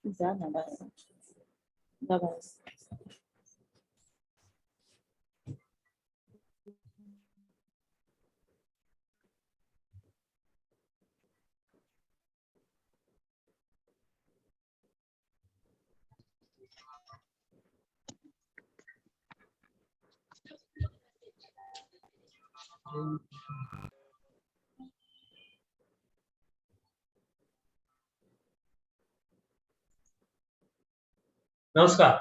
जा ना बाहेर. जा बाहेर. नमस्कार.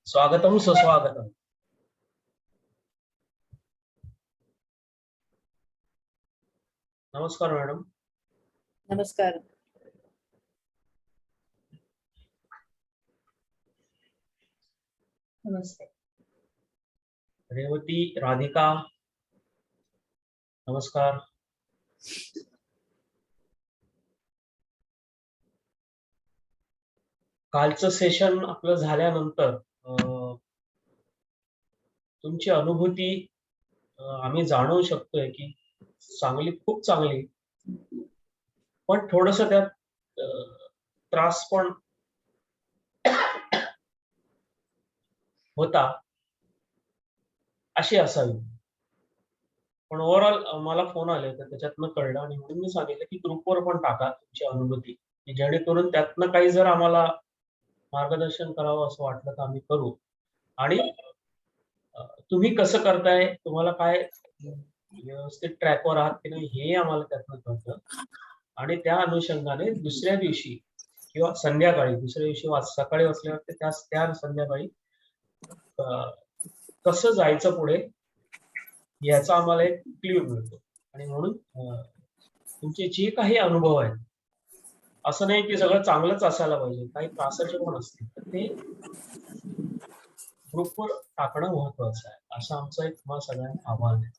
स्वागतम सुस्वागतम. नमस्कार मॅडम. नमस्कार. नमस्ते. रेवती, राधिका, नमस्कार. कालचं सेशन आपलं झाल्यानंतर तुमची अनुभूती आम्ही जाणवू शकतोय की चांगली, खूप चांगली, पण थोडस त्यात त्रास पण होता अशी असावी. पण ओव्हरऑल मला फोन आले होते त्याच्यातनं कळलं आणि म्हणून मी सांगितलं की ग्रुपवर पण टाका तुमची अनुभूती, की जेणेकरून त्यातनं काही जर आम्हाला मार्गदर्शन करावं असं वाटलं तर आम्ही करू. आणि तुम्ही कसं करताय, तुम्हाला काय व्यवस्थित ट्रॅकवर आहात की नाही हे आम्हाला त्यातनं कळतं. आणि त्या अनुषंगाने दुसऱ्या दिवशी किंवा संध्याकाळी, दुसऱ्या दिवशी सकाळी वाचल्यावर त्या संध्याकाळी कसं जायचं पुढे याचा आम्हाला एक क्ल्यू मिळतो. आणि म्हणून तुमचे जे काही अनुभव आहेत, असं नाही की सगळं चांगलंच असायला पाहिजे, काही त्रासाचे पण असतील तर ते ग्रुपवर टाकणं महत्वाचं आहे, असं आमचं एक तुम्हाला सगळ्यांना आव्हान आहे.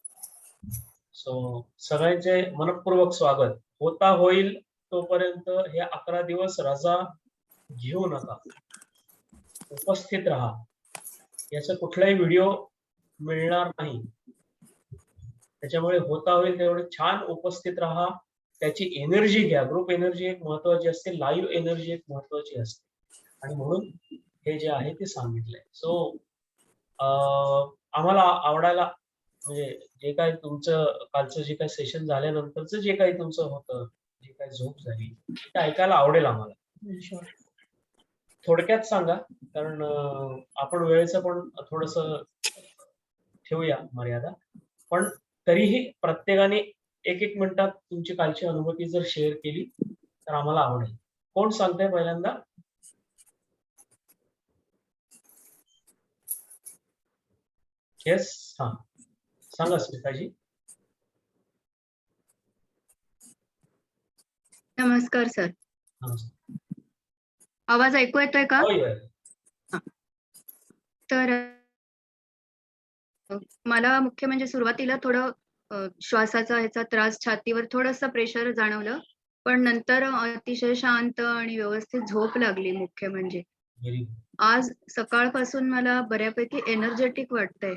सो सगळ्यांचे मनपूर्वक स्वागत. होता होईल तोपर्यंत हे 11 दिवस रजा घेऊ नका, उपस्थित राहा. याचा कुठलाही व्हिडिओ मिळणार नाही, त्याच्यामुळे होता होईल तेवढे छान उपस्थित राहा, त्याची एनर्जी घ्या. ग्रुप एनर्जी एक महत्वाची असते, लाईव्ह एनर्जी एक महत्वाची असते, आणि म्हणून हे जे आहे ते सांगितलंय. सो आम्हाला आवडायला, म्हणजे जे काही तुमचं कालचं जे काही सेशन झाल्यानंतरचं जे काही तुमचं होतं, जे काही झोप झाली, ते ऐकायला आवडेल आम्हाला. थोडक्यात सांगा, कारण आपण वेळेचं पण थोडस ठेवूया मर्यादा, पण तरीही प्रत्येकाने एक एक मिनिटात तुमची कालची अनुभूती जर शेअर केली तर आम्हाला आवडेल. कोण सांगताय पहिल्यांदा? येस, हा सांगा स्मिताजी. नमस्कार सर. नमस्कार. आवाज ऐकू येतोय का? तर मला मुख्य म्हणजे सुरुवातीला थोडं श्वासाचा ह्याचा त्रास, छातीवर थोडंसं प्रेशर जाणवलं, पण नंतर अतिशय शांत आणि व्यवस्थित झोप लागली. मुख्य म्हणजे आज सकाळपासून मला बऱ्यापैकी एनर्जेटिक वाटतंय,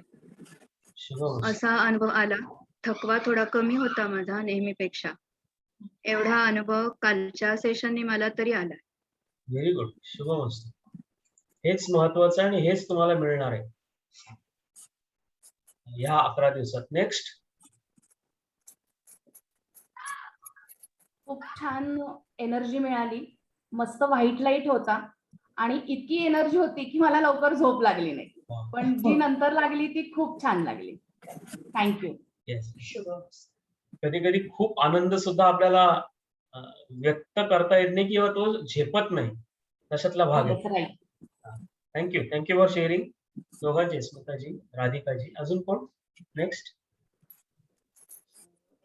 असा अनुभव आला. थकवा थोडा कमी होता माझा नेहमीपेक्षा. एवढा अनुभव कालच्या सेशननी मला तरी आला. व्हेरी गुड, शुभमस्तु. हेच महत्वाचं आहे आणि हेच तुम्हाला मिळणार आहे या 11 दिवसात. नेक्स्ट. खूप छान एनर्जी मिळाली, मस्त व्हाईट लाईट होता आणि इतकी एनर्जी होती की मला लवकर झोप लागली नाही, पण जी नंतर लागली ती खूप छान लागली. थँक्यू. कधी कधी खूप आनंद सुद्धा आपल्याला व्यक्त करता येत नाही किंवा तो झेपत नाही, तशातला भाग आहे. Thank you, thank you for sharing. दोघांचे, स्मिताजी, राधिकाजी. अजून कोण? नेक्स्ट.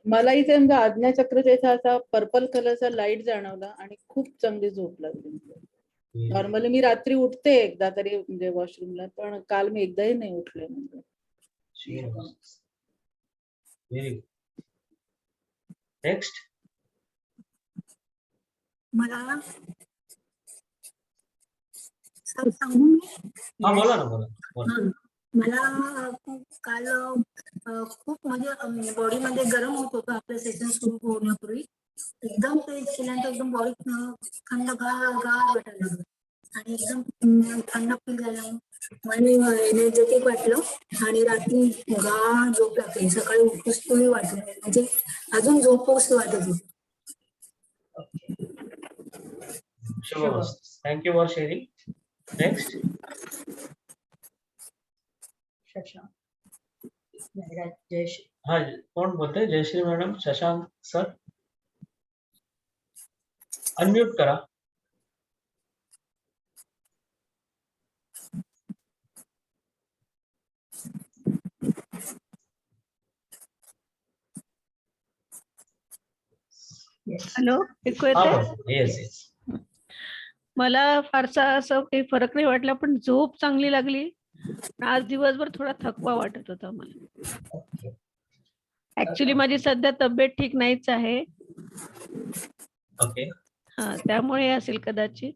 मला इथे म्हणजे आज्ञाचक्राच्या इथे असा पर्पल कलरचा लाईट जाणवला आणि खूप चांगली झोप लागली. नॉर्मली मी रात्री उठते एकदा तरी म्हणजे वॉशरूमला, पण काल मी एकदाही नाही उठले. म्हणजे नेक्स्ट. मला सांगू मी? हा, बोला ना, बोला. मला काल खूप म्हणजे बॉडीमध्ये गरम होत होतं आपलं सेशन सुरू होण्यापूर्वी. एकदम ते केल्यानंतर एकदम बॉडी थंडगार वाटायला लागलं आणि एकदम थंड फील झालं आणि एनर्जेटिक वाटलं आणि रात्री गाढ झोप लागली. सकाळी उठून वाटलं म्हणजे अजून झोपोस वाटत होती. शुभमस्तु. Thank you for sharing. नेक्स्ट. हा, कोण बोलतोय? Jayashree madam, Shashank sir, unmute करा. हॅलो, ऐकू हा येतंय? बोला. Yes yes. मला फारसा असं काही फरक नाही वाटला, पण झोप चांगली लागली. आज दिवसभर थोडा थकवा वाटत होता मला. ऍक्च्युली माझी सध्या तब्येत ठीक नाहीच आहे. ओके. हा, त्यामुळे असेल कदाचित.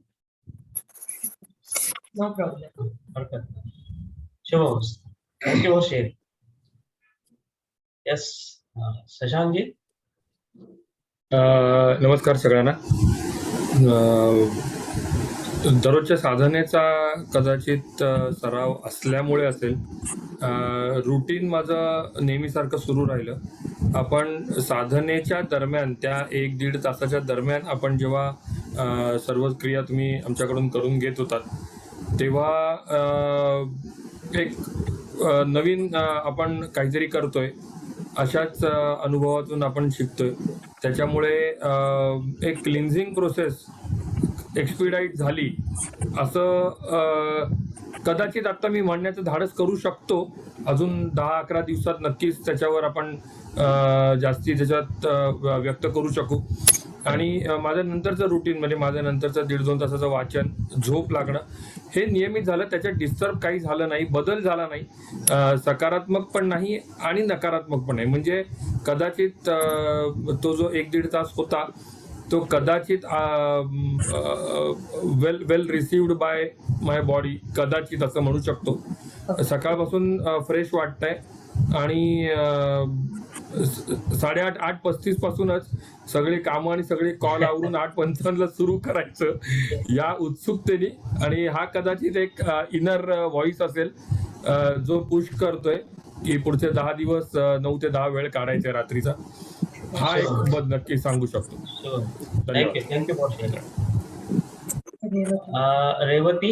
No problem. हरकत नाही. शुभमस्तु. Thank you for sharing. Yes, Shashank ji. नमस्कार सगळ्यांना. दररोजच्या साधनेचा कदाचित सराव असल्यामुळे असेल, रुटीन माझं नेहमीसारखं सुरू राहिलं. आपण साधनेच्या दरम्यान, त्या 1-1.5 तासाच्या दरम्यान आपण जेव्हा सर्व क्रिया तुम्ही आमच्याकडून करून घेत होतात, तेव्हा एक नवीन आपण काहीतरी करतोय अशाच अनुभवातून आपण शिकतोय. त्याच्यामुळे एक क्लिन्झिंग प्रोसेस एक्सपिडाईट झाली असं कदाचित आता मी म्हणण्याचं धाडस करू शकतो. अजून 10-11 दिवसात नक्कीच त्याच्यावर आपण जास्ती त्याच्यात व्यक्त करू शकू. आणि माझ्या नंतरचं रुटीन म्हणजे माझ्या नंतरचं 1.5-2 तासाचं वाचन, झोप लागणं हे नियमित झालं. त्याच्यात डिस्टर्ब काही झालं नाही, बदल झाला नाही, सकारात्मक पण नाही आणि नकारात्मक पण नाही. म्हणजे कदाचित तो जो 1-1.5 तास होता तो कदाचित वेल रिसिव्ड बाय माय बॉडी, कदाचित असं म्हणू शकतो. सकाळपासून फ्रेश वाटतंय आणि 8:35 पासूनच सगळे कामं आणि सगळे कॉल आवरून 8:55 सुरू करायचं या उत्सुकतेने. आणि हा कदाचित एक इनर व्हॉइस असेल जो पुश करतोय की पुढचे 10 दिवस 9 ते 10 वेळ काढायचे रात्रीचा. हा एक नक्की सांगू शकतो. Thank you for sharing. रेवती.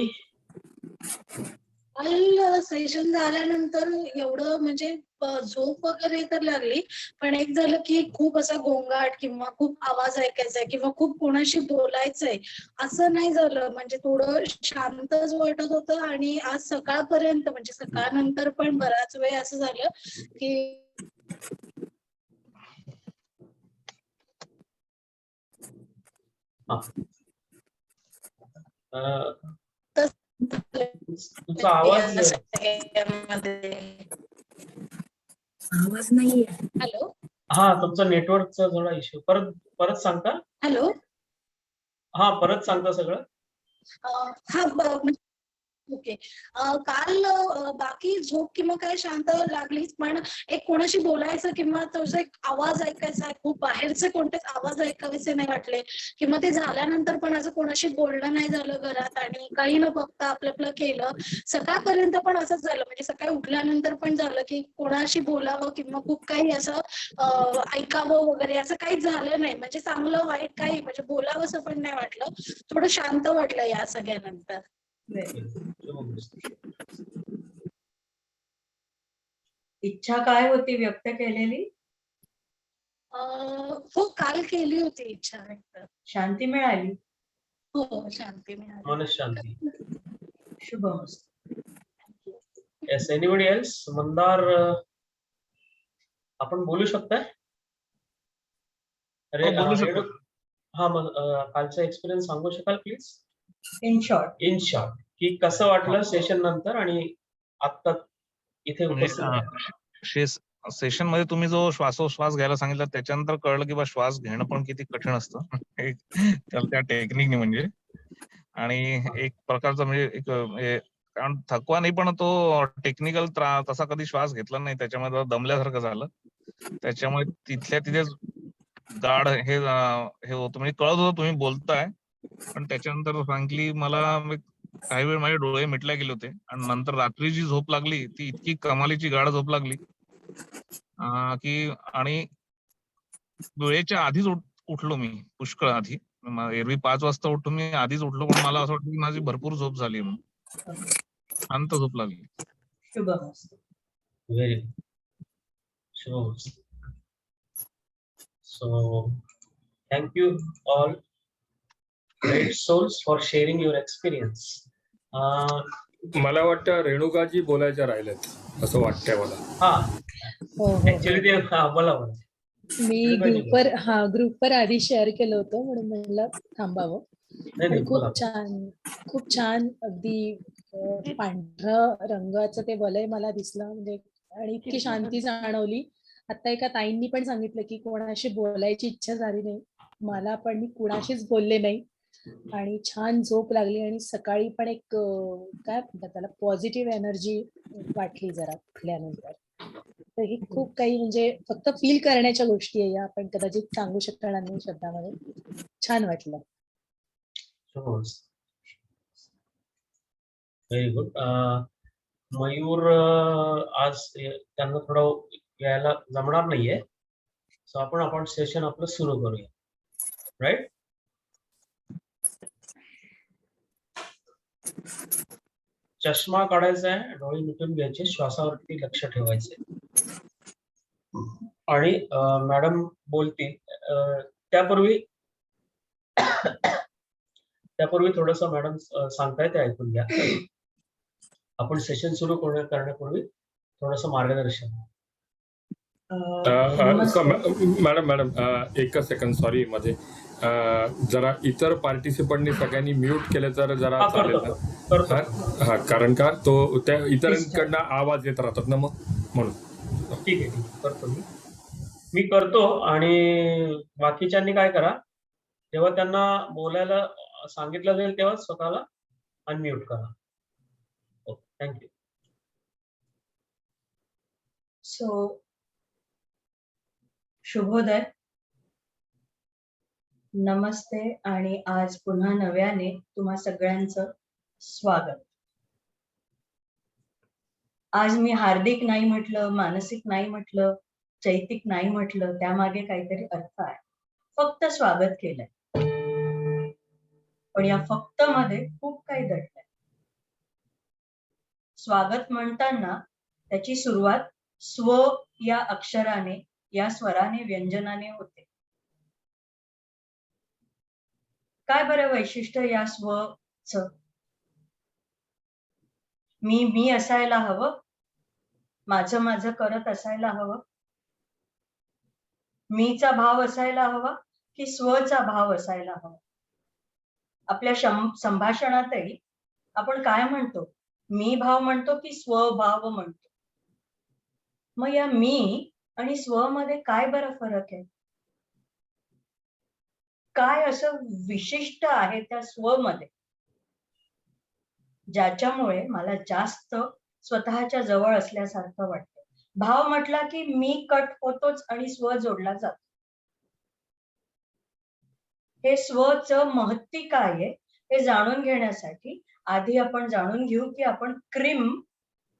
काल सेशन झाल्यानंतर एवढं म्हणजे झोप वगैरे तर लागली, पण एक झालं की खूप असा गोंगाट किंवा खूप आवाज ऐकायचा आहे किंवा खूप कोणाशी बोलायचंय असं नाही झालं. म्हणजे थोडं शांतच वाटत होतं. आणि आज सकाळपर्यंत म्हणजे सकाळनंतर पण बराच वेळ असं झालं की तुमचा आवाज आवाज नाहीये. हॅलो. हा, तुमचा नेटवर्कचा थोडा इश्यू. परत सांगता? हॅलो. हा, परत सांगता सगळं. हा, ओके. काल बाकी झोप किंवा काय शांत लागलीच, पण एक कोणाशी बोलायचं किंवा तुझा एक आवाज ऐकायचा, खूप बाहेरचे कोणतेच आवाज ऐकावेसे नाही वाटले. किंवा ते झाल्यानंतर पण असं कोणाशी बोलणं नाही झालं घरात आणि काही न बघता आपलं केलं. सकाळपर्यंत पण असंच झालं. म्हणजे सकाळी उठल्यानंतर पण झालं की कोणाशी बोलावं किंवा खूप काही असं ऐकावं वगैरे असं काही झालं नाही. म्हणजे चांगलं वाईट काही म्हणजे बोलावं असं पण नाही वाटलं. थोडं शांत वाटलं या सगळ्यानंतर. इच्छा काय होती व्यक्त केलेली? हो, काल केली होती इच्छा व्यक्त. शांती मिळाली? हो, शांती मिळाली. मनशांती. शुभमस्तु. Yes, anybody else? मंदार, आपण बोलू शकताय? अरे, हा, मग कालचा एक्सपिरियन्स सांगू शकाल प्लीज? इन शॉर्ट की कसं वाटलं सेशन नंतर आणि आता इथे सेशन मध्ये तुम्ही जो श्वासोश्वास घ्यायला सांगितलं त्याच्यानंतर कळलं की बा श्वास घेणं पण किती कठीण असतं त्या टेक्निकने. म्हणजे आणि एक प्रकारचं म्हणजे एक कारण थकवा नाही, पण तो टेक्निकल तसा कधी श्वास घेतला नाही, त्याच्यामध्ये दमल्यासारखं झालं. त्याच्यामुळे तिथल्या तिथेच गाढ हे होतं, म्हणजे कळत होतं तुम्ही बोलताय, पण त्याच्यानंतर फ्रँकली मला काही वेळ माझे डोळे मिटले गेले होते, आणि नंतर रात्री जी झोप लागली ती इतकी कमालीची गाढ झोप लागली की, आणि वेळेच्या आधीच उठलो मी, पुष्कळ आधी. एरवी 5 वाजता उठून मी आधीच उठलो, पण मला असं वाटतं की माझी भरपूर झोप झाली, शांत झोप लागली. शुभमस्तु. Very good. शुभमस्तु. So thank you all great souls for sharing your experience. मला वाटतं रेणुकाजी बोलायच्या राहिल्यात असं वाटतंय मला. हो, हो, ऍक्च्युली ते बोला बोला. मी ग्रुपवर आधी शेअर केलं होतं म्हणून म्हणलं थांबावं. पण खूप छान अगदी पांढरं रंगाचं ते वलय मला दिसलं, म्हणजे आणि इतकी शांती जाणवली. आता एका ताईंनी पण सांगितलं की कोणाशी बोलायची इच्छा झाली नाही, मला पण मी कुणाशीच बोलले नाही आणि छान झोप लागली, आणि सकाळी पण एक काय म्हणतात त्याला पॉझिटिव्ह एनर्जी वाटली जरा उठल्यानंतर. तर ही खूप काही म्हणजे फक्त फील करण्याच्या गोष्टी आहे या, आपण कदाचित सांगू शकणार नाही शब्दामध्ये. छान वाटलं. Very good. मयूर आज त्यांना थोडं यायला जमणार नाहीये, सो आपण सेशन आपलं सुरू करूया. राईट? चष्मा काढायचा आहे, डोळे मिटून घ्यायचे, श्वासावरती लक्ष ठेवायचे, आणि मॅडम बोलतील त्यापूर्वी थोडस मॅडम सांगताय ते ऐकून घ्या. आपण सेशन सुरू करण्यापूर्वी थोडस मार्गदर्शन. मॅडम एकच सेकंद, सॉरी, मध्ये जरा इतर पार्टिसिपंटनी सगळ्यांनी म्यूट केलं तर जरा चालेल ना? हा, कारण का तो त्या इतरांकडनं आवाज येत राहतात ना, मग म्हणून. ठीक आहे, करतो मी करतो, आणि बाकीच्यांनी काय करा, तेव्हा त्यांना बोलायला सांगितलं जाईल तेव्हा स्वतःला अनम्यूट करा. Okay, thank you. सो शुभोदय, नमस्ते, आणि आज पुन्हा नव्याने तुम्हा सगळ्यांचं स्वागत. आज मी हार्दिक नाही म्हटलं, मानसिक नाही म्हटलं, चैतिक नाही म्हटलं, त्यामागे काहीतरी अर्थ आहे. फक्त स्वागत केलंय, पण या फक्त मध्ये खूप काही दडलंय. स्वागत म्हणताना त्याची सुरुवात स्व या अक्षराने, या स्वराने, व्यंजनाने होते. काय बरं वैशिष्ट्य या स्वच? मी असायला हवं, माझं करत असायला हवं, मीचा भाव असायला हवा की स्वचा भाव असायला हवा? आपल्या संभाषणातही आपण काय म्हणतो, मी भाव म्हणतो की स्वभाव म्हणतो? मग या मी आणि स्व मध्ये काय बरं फरक आहे? काय असं विशिष्ट आहे त्या स्व मध्ये ज्याच्यामुळे मला जास्त स्वतःच्या जवळ असल्यासारखं वाटतं? भाव म्हटला की मी कट होतोच आणि स्व जोडला जातो. हे स्वच महत्त्व काय आहे हे जाणून घेण्यासाठी आधी आपण जाणून घेऊ की आपण क्रीम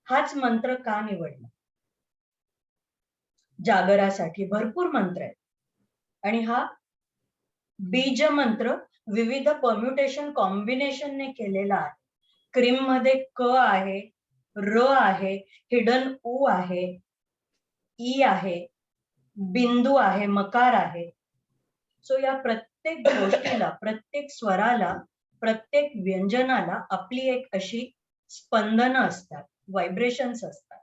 हाच मंत्र का निवडला. जागरासाठी भरपूर मंत्र आहेत, आणि हा बीज मंत्र विविध परम्युटेशन कॉम्बिनेशनने केलेला आहे. क्रीम मध्ये क आहे, र आहे, हिडन उ आहे, ई आहे, बिंदू आहे, मकार आहे. सो या प्रत्येक गोष्टीला, प्रत्येक स्वराला, प्रत्येक व्यंजनाला आपली एक अशी स्पंदनं असतात, व्हायब्रेशन्स असतात.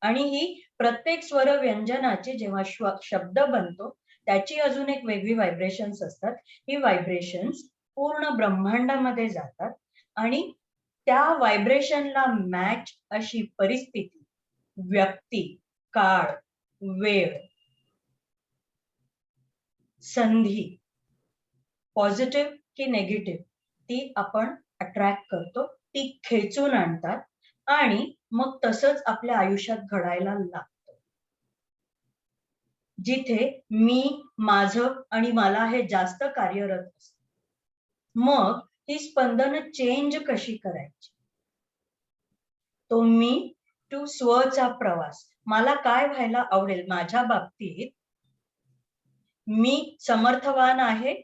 आणि ही प्रत्येक स्वर व्यंजनाची जेव्हा शब्द बनतो त्याची अजून एक वेगळी व्हायब्रेशन्स असतात. ही व्हायब्रेशन्स पूर्ण ब्रह्मांडामध्ये जातात, आणि त्या व्हायब्रेशनला मॅच अशी परिस्थिती, व्यक्ती, काळ, वेळ, संधी, पॉझिटिव्ह की नेगेटिव्ह, ती आपण अट्रॅक्ट करतो ती खेचून आणतात आणि मग तसंच आपल्या आयुष्यात घडायला लागतं. जिथे मी, माझं आणि मला हे जास्त कार्यरत असतं. मग ही स्पंदनं चेंज कशी करायची? तो मी टू स्वचा प्रवास. मला काय व्हायला आवडेल माझ्या बाबतीत? मी समर्थवान आहे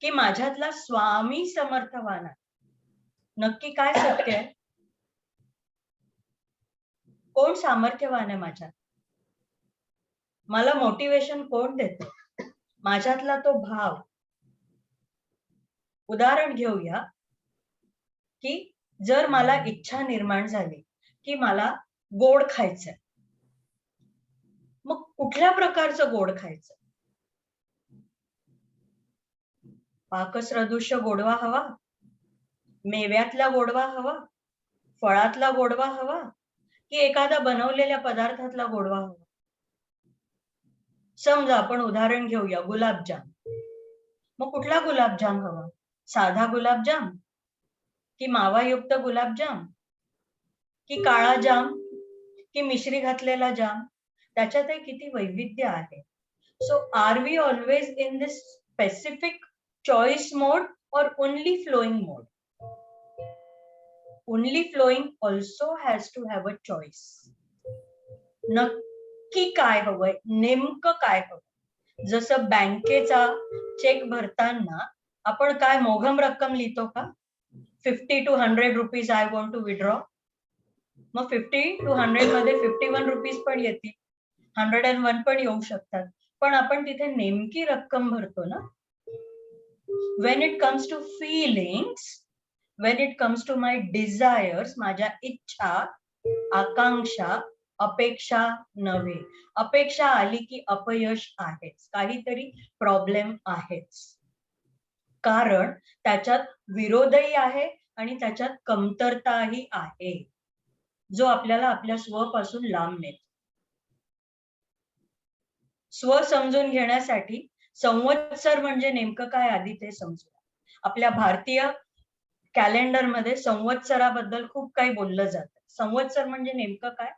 की माझ्यातला स्वामी समर्थवान आहे? नक्की काय सत्य आहे? कोण सामर्थ्यवान आहे माझ्यात? मला मोटिवेशन कोण देतं? माझ्यातला तो भाव. उदाहरण घेऊया की जर मला इच्छा निर्माण झाली की मला गोड खायचंय, मग कुठल्या प्रकारचं गोड खायचं? पाकसदृश्य गोडवा हवा, मेव्यातला गोडवा हवा, फळातला गोडवा हवा, की एखादा बनवलेल्या पदार्थातला गोडवा हवा? समजा आपण उदाहरण घेऊया गुलाबजाम. मग कुठला गुलाबजाम हवा? साधा गुलाबजाम की मावायुक्त गुलाबजाम की काळा जाम की मिश्री घातलेला जाम? त्याच्यातही किती वैविध्य आहे. So are we always in this specific choice mode or only flowing mode? Only flowing also has to have a choice. नक्की काय हवंय, नेमकं काय हवं? जसं बँकेचा चेक भरताना आपण काय मोघम रक्कम लिहितो का? 50 to 100 rupees I want to withdraw. मग 50 to 100 मध्ये 51 रुपीज पण येतील, 101 पण येऊ शकतात, पण आपण तिथे नेमकी रक्कम भरतो ना. When it comes to feelings, when it comes to my desires, माझ्या इच्छा, आकांक्षा, अपेक्षा नव्हे. अपेक्षा आली की अपयश आहेच, काहीतरी प्रॉब्लेम आहेच. कारण त्याच्यात विरोधही आहे आणि त्याच्यात कमतरताही आहे, जो आपल्याला आपल्या स्वपासून लांब नेतो. स्व समजून घेण्यासाठी संवत्सर म्हणजे नेमकं काय आधी ते समजूया. आपल्या भारतीय कॅलेंडर मध्ये संवत्सराबद्दल खूप काही बोललं जातं. संवत्सर म्हणजे नेमकं काय?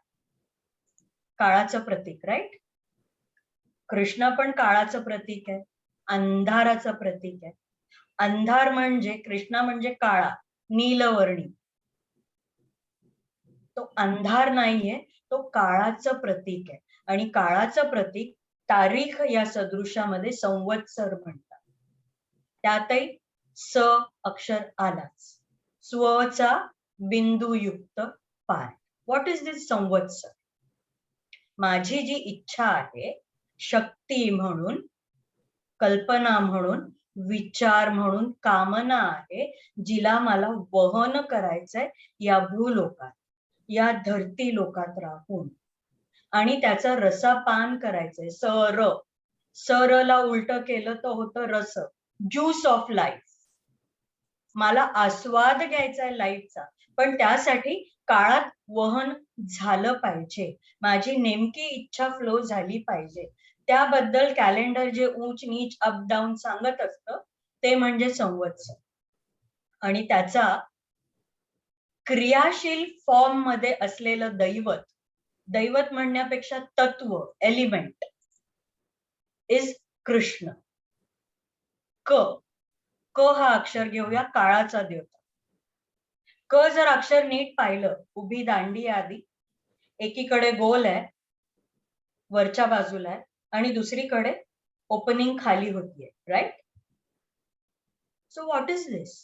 काळाचं प्रतीक, राईट? कृष्ण पण काळाचं प्रतीक आहे, अंधाराचं प्रतीक आहे. अंधार म्हणजे कृष्ण म्हणजे काळा, नीलवर्णी. तो अंधार नाहीये, तो काळाचं प्रतीक आहे. आणि काळाचं प्रतीक तारीख या सदृशामध्ये संवत्सर म्हणतात. त्यातही स अक्षर आलाच, स्वचा बिंदुयुक्त पाय. व्हॉट इज दिस संवत्सर? माझी जी इच्छा आहे, शक्ती म्हणून, कल्पना म्हणून, विचार म्हणून, कामना आहे, जिला मला वहन करायचंय या भूलोकात, या धरती लोकात राहून, आणि त्याचा रसापान करायचंय. सरला उलट केलं तर होतं रस, ज्यूस ऑफ लाईफ. मला आस्वाद घ्यायचा आहे लाईफचा, पण त्यासाठी काळात वहन झालं पाहिजे. माझी नेमकी इच्छा फ्लो झाली पाहिजे. त्याबद्दल कॅलेंडर जे ऊंच नीच अप डाऊन सांगत असतं ते म्हणजे संवत्सर. आणि त्याचा क्रियाशील फॉर्म मध्ये असलेलं दैवत, दैवत म्हणण्यापेक्षा तत्व, एलिमेंट इज कृष्ण. क हा अक्षर घेऊया, काळाचा देवता. क जर अक्षर नीट पाहिलं, उभी दांडी आधी, एकीकडे गोल आहे, वरच्या बाजूला आहे, आणि दुसरीकडे ओपनिंग खाली होतीये, राईट? सो व्हॉट इज दिस?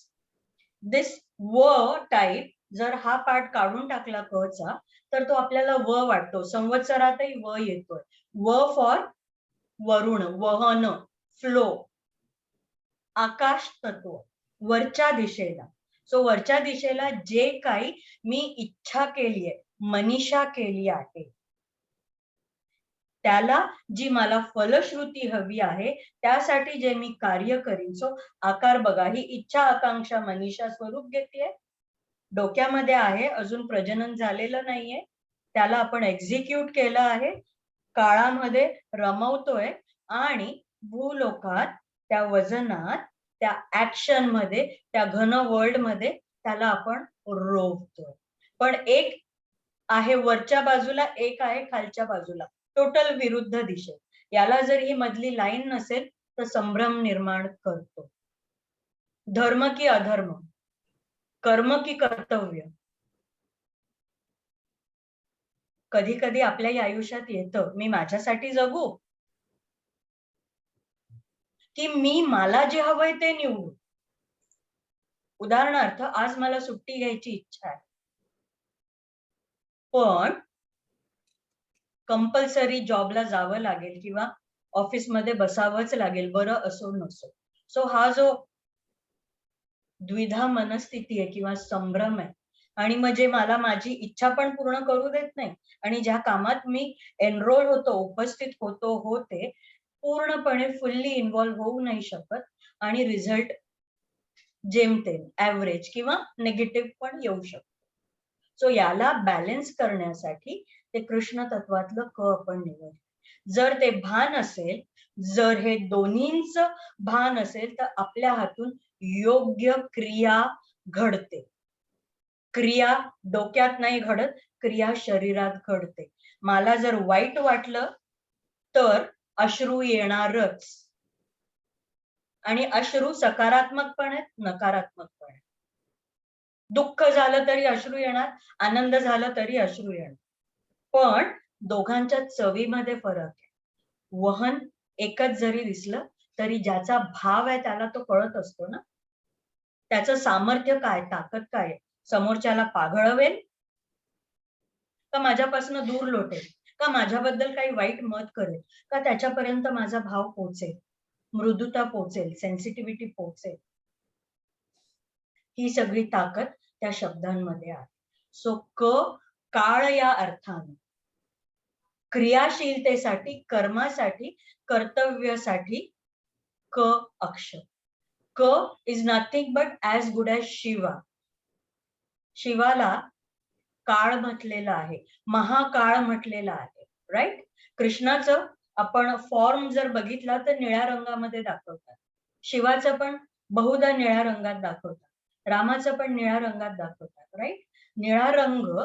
दिस व टाईप जर हा पार्ट काढून टाकला कचा, तर तो आपल्याला व वाटतो. संवत्सरातही व येतोय. व फॉर वरुण, वहन, फ्लो, आकाश तत्व, वरच्या दिशेला. सो वरच्या दिशेला जे काही मी इच्छा केली आहे, मनीषा केली आहे, त्याला जी मला फलश्रुती हवी आहे, त्यासाठी जे मी कार्य करीन. सो आकार बघा, ही इच्छा, आकांक्षा, मनीषा स्वरूप घेतेय, डोक्यामध्ये आहे, अजून प्रजनन झालेलं नाहीये, त्याला आपण एक्झिक्यूट केलं आहे, काळामध्ये रमवतोय, आणि भूलोकात त्या वजनात, त्या ऍक्शन मध्ये, त्या घन वर्ल्ड मध्ये त्याला आपण रोवतोय. पण एक आहे वरच्या बाजूला, एक आहे खालच्या बाजूला, टोटल विरुद्ध दिशेत. याला जर ही मधली लाईन नसेल तर संभ्रम निर्माण करतो. धर्म की अधर्म, कर्म की कर्तव्य, कधी कधी आपल्याही आयुष्यात येतं, मी माझ्यासाठी जगू की मी मला जे हवंय ते निवडू. उदाहरणार्थ आज मला सुट्टी घ्यायची इच्छा आहे, पण कंपल्सरी जॉबला जावं लागेल किंवा ऑफिसमध्ये बसावंच लागेल, बरं असो नसो. सो हा जो द्विधा मनस्थिती आहे किंवा संभ्रम आहे, आणि म्हणजे मला माझी इच्छा पण पूर्ण करू देत नाही, आणि ज्या कामात मी एनरोल होतो, उपस्थित होते, पूर्णपणे फुल्ली इन्व्हॉल्व्ह होऊ नाही शकत, आणि रिझल्ट जेमतेम ऍव्हरेज किंवा निगेटिव्ह पण येऊ शकतो. सो याला बॅलन्स करण्यासाठी ते कृष्ण तत्वातलं क आपण निवड. जर ते भान असेल, जर हे दोन्हींचं भान असेल, तर आपल्या हातून योग्य क्रिया घडते. क्रिया डोक्यात नाही घडत, क्रिया शरीरात घडते. मला जर वाईट वाटलं तर अश्रू येणारच, आणि अश्रू सकारात्मक पण आहेत, नकारात्मक पण आहेत. दुःख झालं तरी अश्रू येणार, आनंद झाला तरी अश्रू येणार, पण दोघांच्या चवीमध्ये फरक आहे. वहन एकच जरी दिसलं तरी ज्याचा भाव आहे त्याला तो कळत असतो ना, त्याचं सामर्थ्य काय, ताकद काय, समोरच्याला पाघळवेल का माझ्यापासून दूर लोटेल, का माझ्याबद्दल काही वाईट मत करेल, का त्याच्यापर्यंत माझा भाव पोहोचेल, मृदुता पोहोचेल, सेन्सिटिव्हिटी पोहोचेल. ही सगळी ताकद त्या शब्दांमध्ये आहे. सो क काळ या अर्थाने क्रियाशीलतेसाठी, कर्मासाठी, कर्तव्यासाठी क अक्षर. क is nothing but as good as Shiva. शिवाला काळ म्हटलेला आहे, महाकाळ म्हटलेला आहे, राईट. कृष्णाचं आपण फॉर्म जर बघितला तर निळ्या रंगामध्ये दाखवतात, शिवाचं पण बहुधा निळ्या रंगात दाखवतात, रामाचं पण निळ्या रंगात दाखवतात, राईट. निळा रंग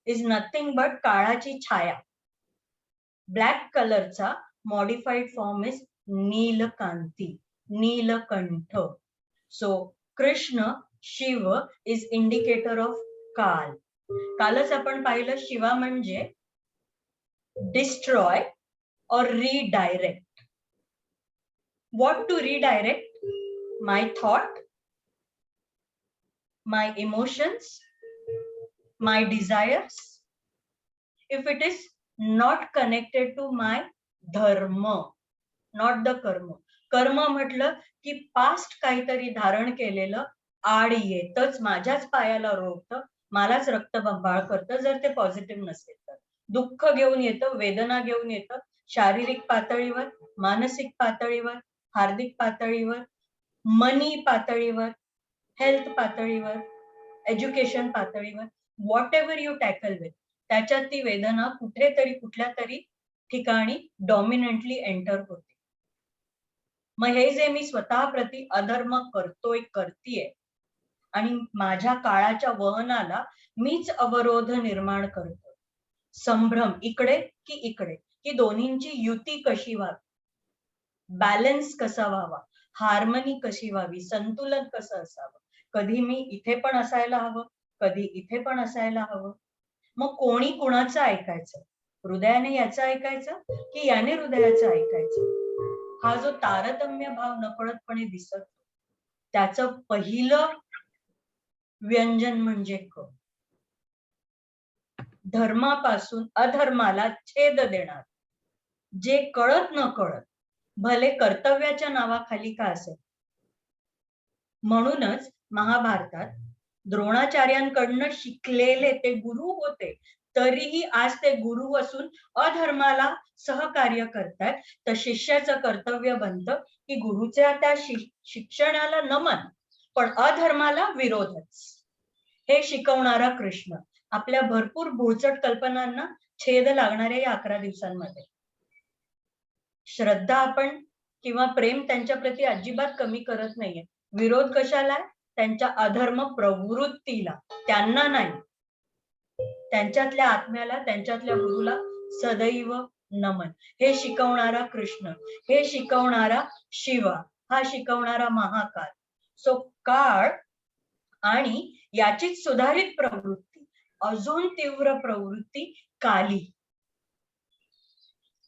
इज नथिंग बट काळाची छाया. ब्लॅक कलरचा मॉडिफाईड फॉर्म इज नीलकांती, नीलकंठ. सो कृष्ण शिव इज इंडिकेटर ऑफ काल. कालच आपण पाहिलं शिवा म्हणजे डिस्ट्रॉय और redirect. What to redirect? My thought, my emotions, my desires, if it is not connected to my dharma, not the karma. कर्म म्हटलं की पास्ट काहीतरी धारण केलेलं आड येतच, माझ्याच पायाला रोवतं, मलाच रक्तबंबाळ करतं जर ते पॉझिटिव्ह नसेल तर. दुःख घेऊन येतं, वेदना घेऊन येतं, शारीरिक पातळीवर, मानसिक पातळीवर, हार्दिक पातळीवर, मनी पातळीवर, हेल्थ पातळीवर, एज्युकेशन पातळीवर, what ever you tackle with, त्याच्यात ती वेदना कुठेतरी कुठल्या तरी ठिकाणी डॉमिनंटली एंटर होते. मग हे जे मी स्वतः प्रती अधर्म करतोय, करतीये, आणि माझ्या काळाच्या वहनाला मीच अवरोध निर्माण करतो, संभ्रम इकडे की इकडे, की दोन्हींची युती कशी व्हावी, बॅलन्स कसा व्हावा, हार्मनी कशी व्हावी, संतुलन कसं असावं. कधी मी इथे पण असायला हवं, कधी इथे पण असायला हवं. मग कोणी कुणाचं ऐकायचं? हृदयाने याचं ऐकायचं की याने हृदयाचं ऐकायचं? हा जो तारतम्य भाव नकळतपणे दिसत, त्याचं पहिलं व्यंजन म्हणजे क. धर्मापासून अधर्माला छेद देणार, जे कळत न कळत, भले कर्तव्याच्या नावाखाली का असेल. म्हणूनच महाभारतात द्रोणाचार्यांकडनं शिकलेले ते गुरु होते, तरीही आज ते गुरु असून अधर्माला सहकार्य करतात. तर शिष्याचं कर्तव्य बनतं की गुरुच्या त्या शिक्षणाला नमन, पण अधर्माला विरोधच. हे शिकवणारा कृष्ण आपल्या भरपूर भोळचट कल्पनांना छेद लागणाऱ्या या 11 दिवसांमध्ये. श्रद्धा आपण किंवा प्रेम त्यांच्या प्रती अजिबात कमी करत नाहीये. विरोध कशाला? त्यांच्या अधर्म प्रवृत्तीला, त्यांना नाही, त्यांच्यातल्या आत्म्याला, त्यांच्यातल्या गुरुला सदैव नमन. हे शिकवणारा कृष्ण, हे शिकवणारा शिव, हा शिकवणारा महाकाल. सो काळ आणि याचीच सुधारित प्रवृत्ती, अजून तीव्र प्रवृत्ती काली.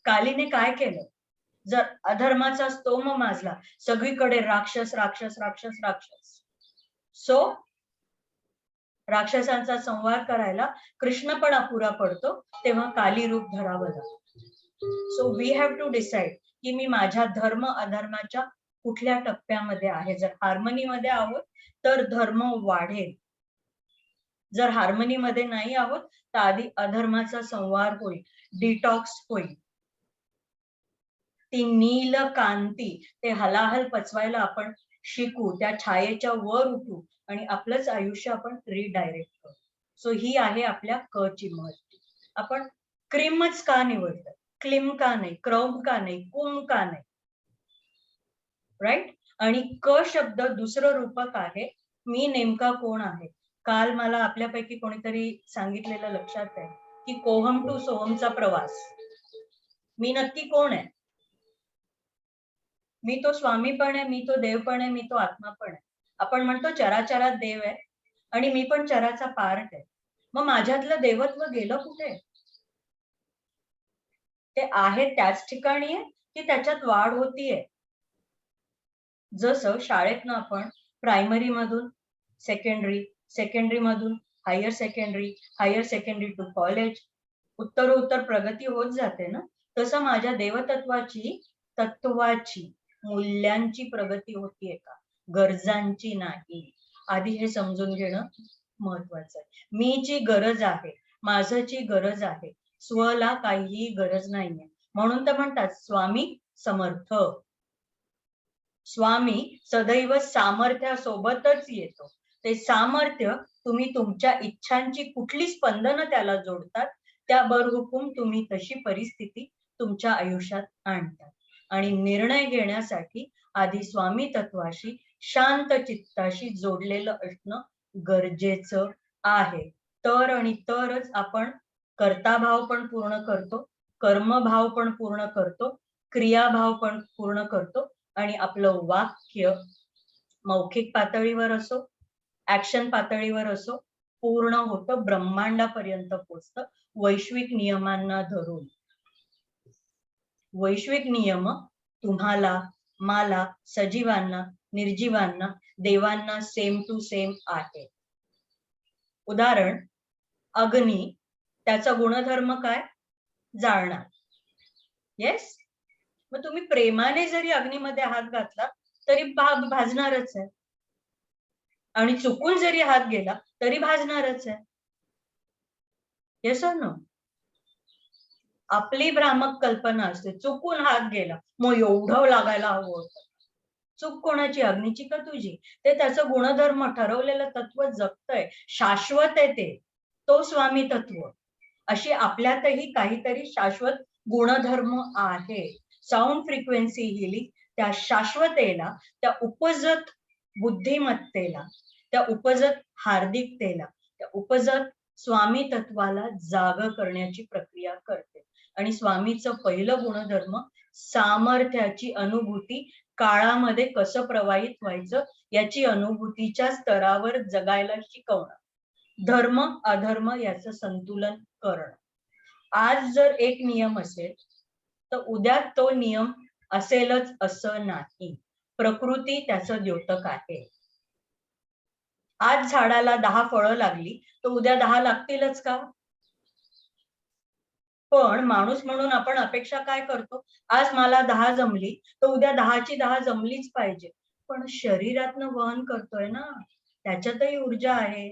कालीने काय केलं? जर अधर्माचा स्तोम माजला, सगळीकडे राक्षस राक्षस राक्षस राक्षस, सो राक्षसांचा संहार करायला कृष्ण पण अपुरा पडतो, तेव्हा काली रूप धरावं लागतं. So we have to decide की मी माझ्या धर्म अधर्माच्या कुठल्या टप्प्यामध्ये आहे. जर हार्मनीमध्ये आहोत तर धर्म वाढेल, जर हार्मनीमध्ये नाही आहोत तर आधी अधर्माचा संहार होईल, डिटॉक्स होईल. ती नील कांती, ते हलाहल पचवायला आपण शिकू, त्या छायेच्या वर उठू आणि आपलंच आयुष्य आपण रिडायरेक्ट करू. सो ही आहे आपल्या क ची महत्व. आपण क्रीमच का निवडलं, क्लिम का नाही, क्रौम का नाही, कुम का नाही, राईट? आणि क शब्द दुसरं रूपक आहे, मी नेमका कोण आहे. काल मला आपल्यापैकी कोणीतरी सांगितलेलं लक्षात आहे की कोहम टू सोहमचा प्रवास. मी नक्की कोण आहे? मी तो स्वामी पण आहे, मी तो देव पण आहे, मी तो आत्मा पण आहे. आपण म्हणतो चराचरात देव आहे आणि मी पण चराचा पार्ट आहे. मग माझ्यातलं देवत्व गेलं कुठे? ते आहे त्याच ठिकाणी आहे की त्याच्यात वाढ होतीये? जसं शाळेतनं आपण प्रायमरी मधून सेकंडरी, सेकंडरी मधून हायर सेकंडरी टू कॉलेज, उत्तरोत्तर प्रगती होत जाते ना, तसं माझ्या देवतत्वाची, तत्वाची, मूल्यांची प्रगती होतीये का? गरजांची नाही. आधी हे समजून घेणं महत्वाचं आहे. मीची गरज आहे, माझची गरज आहे, स्वला काहीही गरज नाहीये. म्हणून तर म्हणतात स्वामी समर्थ. स्वामी सदैव सामर्थ्यासोबतच येतो. ते सामर्थ्य तुम्ही तुमच्या इच्छांची कुठली स्पंदनं त्याला जोडतात, त्या बरहुकूम तुम्ही तशी परिस्थिती तुमच्या आयुष्यात आणतात. आणि निर्णय घेण्यासाठी आधी स्वामी तत्वाशी, शांत चित्ताशी जोडलेलं असणं गरजेचं आहे. तर आणि तरच आपण कर्ताभाव पण पूर्ण करतो, कर्मभाव पण पूर्ण करतो, क्रियाभाव पण पूर्ण करतो आणि आपलं वाक्य मौखिक पातळीवर असो, ऍक्शन पातळीवर असो, पूर्ण होतं, ब्रह्मांडापर्यंत पोचतं, वैश्विक नियमांना धरून. वैश्विक नियम तुम्हाला, मला, सजीवांना, निर्जीवांना, देवांना सेम टू सेम आहे. उदाहरण, अग्नी, त्याचा गुणधर्म काय? जाळणार. येस? मग तुम्ही प्रेमाने जरी अग्नीमध्ये हात घातला तरी भाजणारच आहे, आणि चुकून जरी हात गेला तरी भाजणारच आहे. Yes or no? आपली भ्रामक कल्पना असते, चुकून हात गेला मग एवढं लागायला हवं होतं. चूक कोणाची? अग्नीची का तुझी? ते त्याचं गुणधर्म ठरवलेलं तत्व जगतंय, शाश्वत आहे ते, तो स्वामी तत्व. अशी आपल्यातही काहीतरी शाश्वत गुणधर्म आहे. साऊंड फ्रिक्वेन्सी हिलिंग त्या शाश्वतेला, त्या उपजत बुद्धिमत्तेला, त्या उपजत हार्दिकतेला, त्या उपजत स्वामी तत्वाला जाग करण्याची प्रक्रिया करते. आणि स्वामीचं पहिलं गुणधर्म सामर्थ्याची अनुभूती, काळामध्ये कसं प्रवाहित व्हायचं याची अनुभूतीच्या स्तरावर जगायला शिकवणं, धर्म अधर्म याचं संतुलन करणं. आज जर एक नियम असेल तर उद्या तो नियम असेलच असं नाही. प्रकृती त्याचं द्योतक आहे. आज झाडाला 10 फळं लागली तर उद्या 10 लागतीलच का? पण माणूस म्हणून आपण अपेक्षा काय करतो? आज मला 10 जमली तर उद्या 10ची 10 जमलीच पाहिजे. पण शरीरातनं वहन करतोय ना, त्याच्यातही ऊर्जा आहे.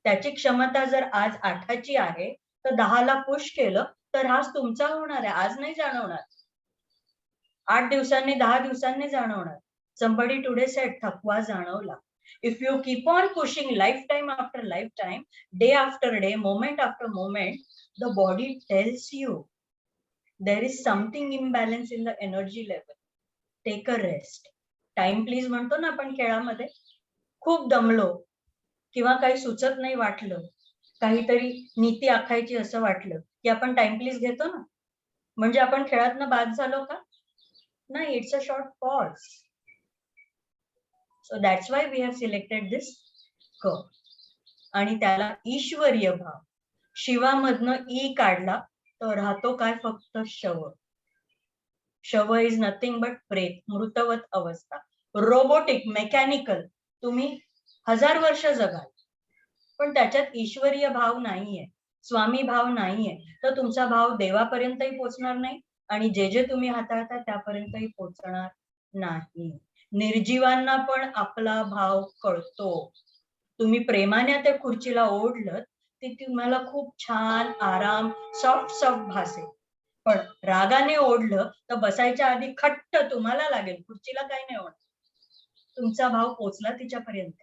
त्याची क्षमता जर आज 8ची आहे तर 10ला पुश केलं तर आज तुमचा होणार आहे, आज नाही जाणवणार. 8 दिवसांनी 10 दिवसांनी जाणवणार. Somebody today said थकवा जाणवला. If you keep on pushing lifetime after lifetime, day after day, moment after moment, the body tells you there is something imbalance in the energy level. Take a rest. Time please म्हणतो ना आपण खेळामध्ये, खूप दमलो किंवा काही सुचत नाही वाटलं, काहीतरी नीती आखायची असं वाटलं की आपण टाइम प्लीज घेतो ना, म्हणजे आपण खेळातनं बाद झालो का? नाही, it's a short pause. So that's why we have selected this क. आणि त्याला ईश्वरीय भाव, शिवामधनं ई काढला तर राहतो काय? फक्त शव. शव इज नथिंग बट प्रेत, मृतवत अवस्था, रोबोटिक, मेकॅनिकल. तुम्ही 1000 वर्ष जगाल पण त्याच्यात ईश्वरीय भाव नाहीये, स्वामी भाव नाहीये, तर तुमचा भाव देवापर्यंतही पोहोचणार नाही आणि जे जे तुम्ही हाताळता त्यापर्यंतही पोहोचणार नाही. निर्जीवांना पण आपला भाव कळतो. तुम्ही प्रेमाने त्या खुर्चीला ओढलं ती तुम्हाला खूप छान आराम सॉफ्ट भासेल, पण रागाने ओढलं तर बसायच्या आधी खट्ट तुम्हाला लागेल, खुर्चीला काही नाही होणार. तुमचा भाव पोचला तिच्यापर्यंत.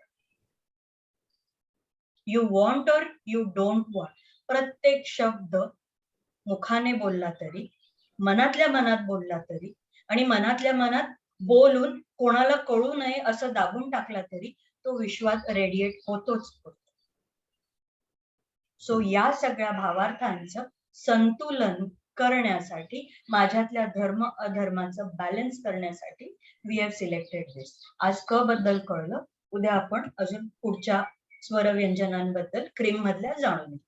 यू वॉन्ट और यू डोंट वॉन्ट, प्रत्येक शब्द मुखाने बोलला तरी, मनातल्या मनात बोलला तरी, आणि मनातल्या मनात बोलून कोणाला कळू नये असं दाबून टाकला तरी तो विश्वात रेडिएट होतोच होतो. सो या सगळ्या भावार्थांचं संतुलन करण्यासाठी, माझ्यातल्या धर्म अधर्माचं बॅलन्स करण्यासाठी वी हॅव सिलेक्टेड दिस. आज क बद्दल कळलं, उद्या आपण अजून पुढच्या स्वर व्यंजनांबद्दल क्रीम मधल्या जाणून घेऊ.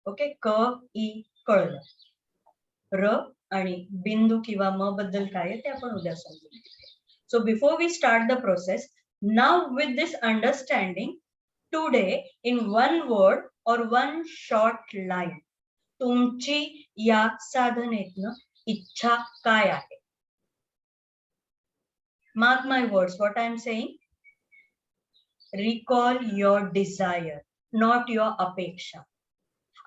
ओके, क ई कळलं. र आणि बिंदू किंवा म बद्दल काय आहे ते आपण उद्या समजून घेऊ. So before we start the process, now with this understanding, today in one word or one short line, तुमची या साधनेतनं इच्छा काय आहे? Mark my words, what I am saying. Recall your desire, not your अपेक्षा.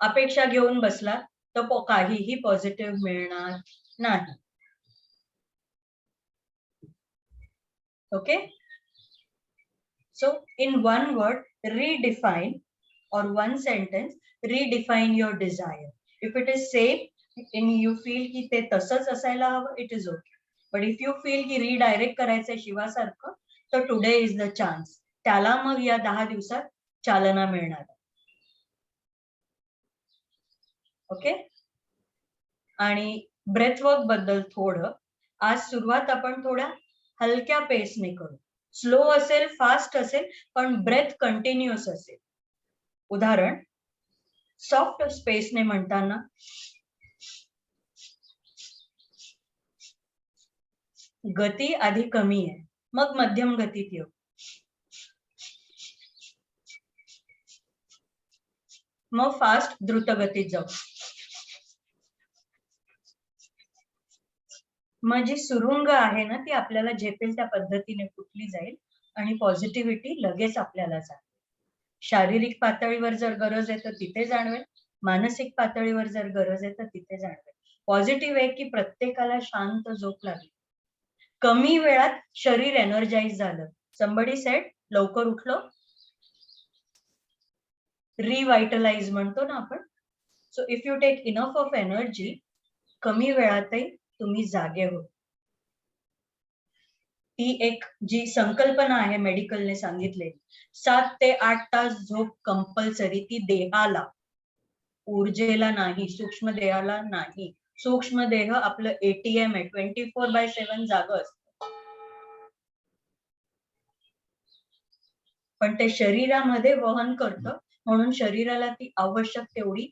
अपेक्षा घेऊन बसला तर काहीही पॉझिटिव्ह मिळणार नाही. Okay, so in one word redefine, or one sentence, redefine your desire. If it is same and you feel की ते तसंच असायला हवं, it is okay. But if you feel की redirect करायचंय शिवासारखं, तर today is the chance. त्याला मग या 10 दिवसात चालना मिळणार. ओके, आणि ब्रेथवर्क बद्दल थोडं. आज सुरुवात आपण थोड्या हलक्या पेसने करू. स्लो असेल, फास्ट असेल, पण ब्रेथ कंटिन्युअस असेल. उदाहरण, सॉफ्ट स्पेसने म्हणताना गती आधी कमी आहे, मग मध्यम गतीत येऊ, मग फास्ट द्रुत गतीत जाऊ. मग जी सुरुंग आहे ना ती आपल्याला झेपेल त्या पद्धतीने कुठली जाईल आणि पॉझिटिव्हिटी लगेच आपल्याला जाईल. शारीरिक पातळीवर जर गरज आहे तर तिथे जाणवेल, मानसिक पातळीवर जर गरज आहे तर तिथे जाणवेल. पॉझिटिव्ह आहे की प्रत्येकाला शांत झोप लागली, कमी वेळात शरीर एनर्जाइज झालं. समबडी सेड, लवकर उठलो, रिवाइटलाइज म्हणतो ना आपण. So if you take enough of energy, कमी वेळातही तुम्ही जागे हो. ती एक जी संकल्पना आहे मेडिकलने सांगितले, 7 ते 8 तास झोप कंपल्सरी. ती देहाला, ऊर्जेला नाही, सूक्ष्म देहाला नाही. सूक्ष्म देह आपलं ATM आहे, 24/7 जागं असतं, पण ते शरीरामध्ये वहन करतं, म्हणून शरीराला ती आवश्यक तेवढी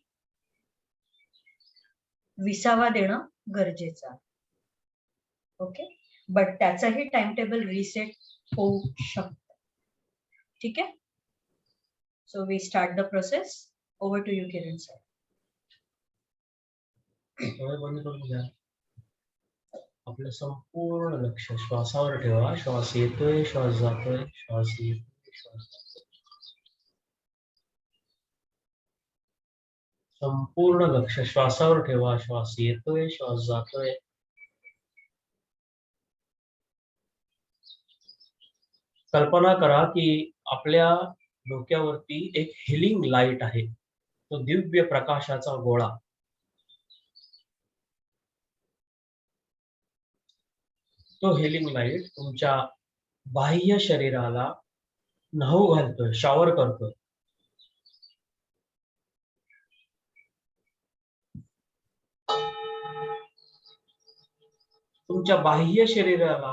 विसावा देणं गरजेचं आहे. ओके, बट त्याचंही टाइम टेबल रिसेट होऊ शकतं. ठीक आहे, so we start the process. Over to you Kiran sir. आपलं संपूर्ण लक्ष श्वासावर ठेवा. श्वास येतोय, श्वास जातोय, श्वास येतोय, श्वास जातोय. संपूर्ण लक्ष श्वासावर ठेवा. श्वास येतोय, श्वास जातोय. कल्पना करा की आपल्या डोक्यावरती एक हिलिंग लाईट आहे, तो दिव्य प्रकाशाचा गोळा. तो हिलिंग लाईट तुमच्या बाह्य शरीराला न्हाऊ घालतोय, शॉवर करतोय. तुमच्या बाह्य शरीराला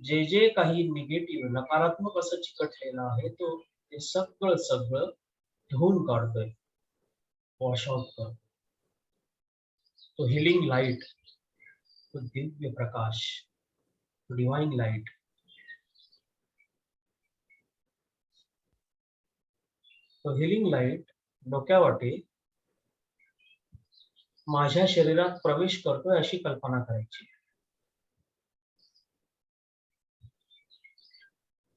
जे जे काही निगेटिव्ह नकारात्मक असं चिकटलेलं आहे तो ते सगळं धुवून काढतोय, वॉश आउट करतोय. तो हिलिंग लाईट, तो दिव्य प्रकाश, डिवाइन लाईट, तो हिलिंग लाईट डोक्यावाटे माझ्या शरीरात प्रवेश करतोय अशी कल्पना करायची.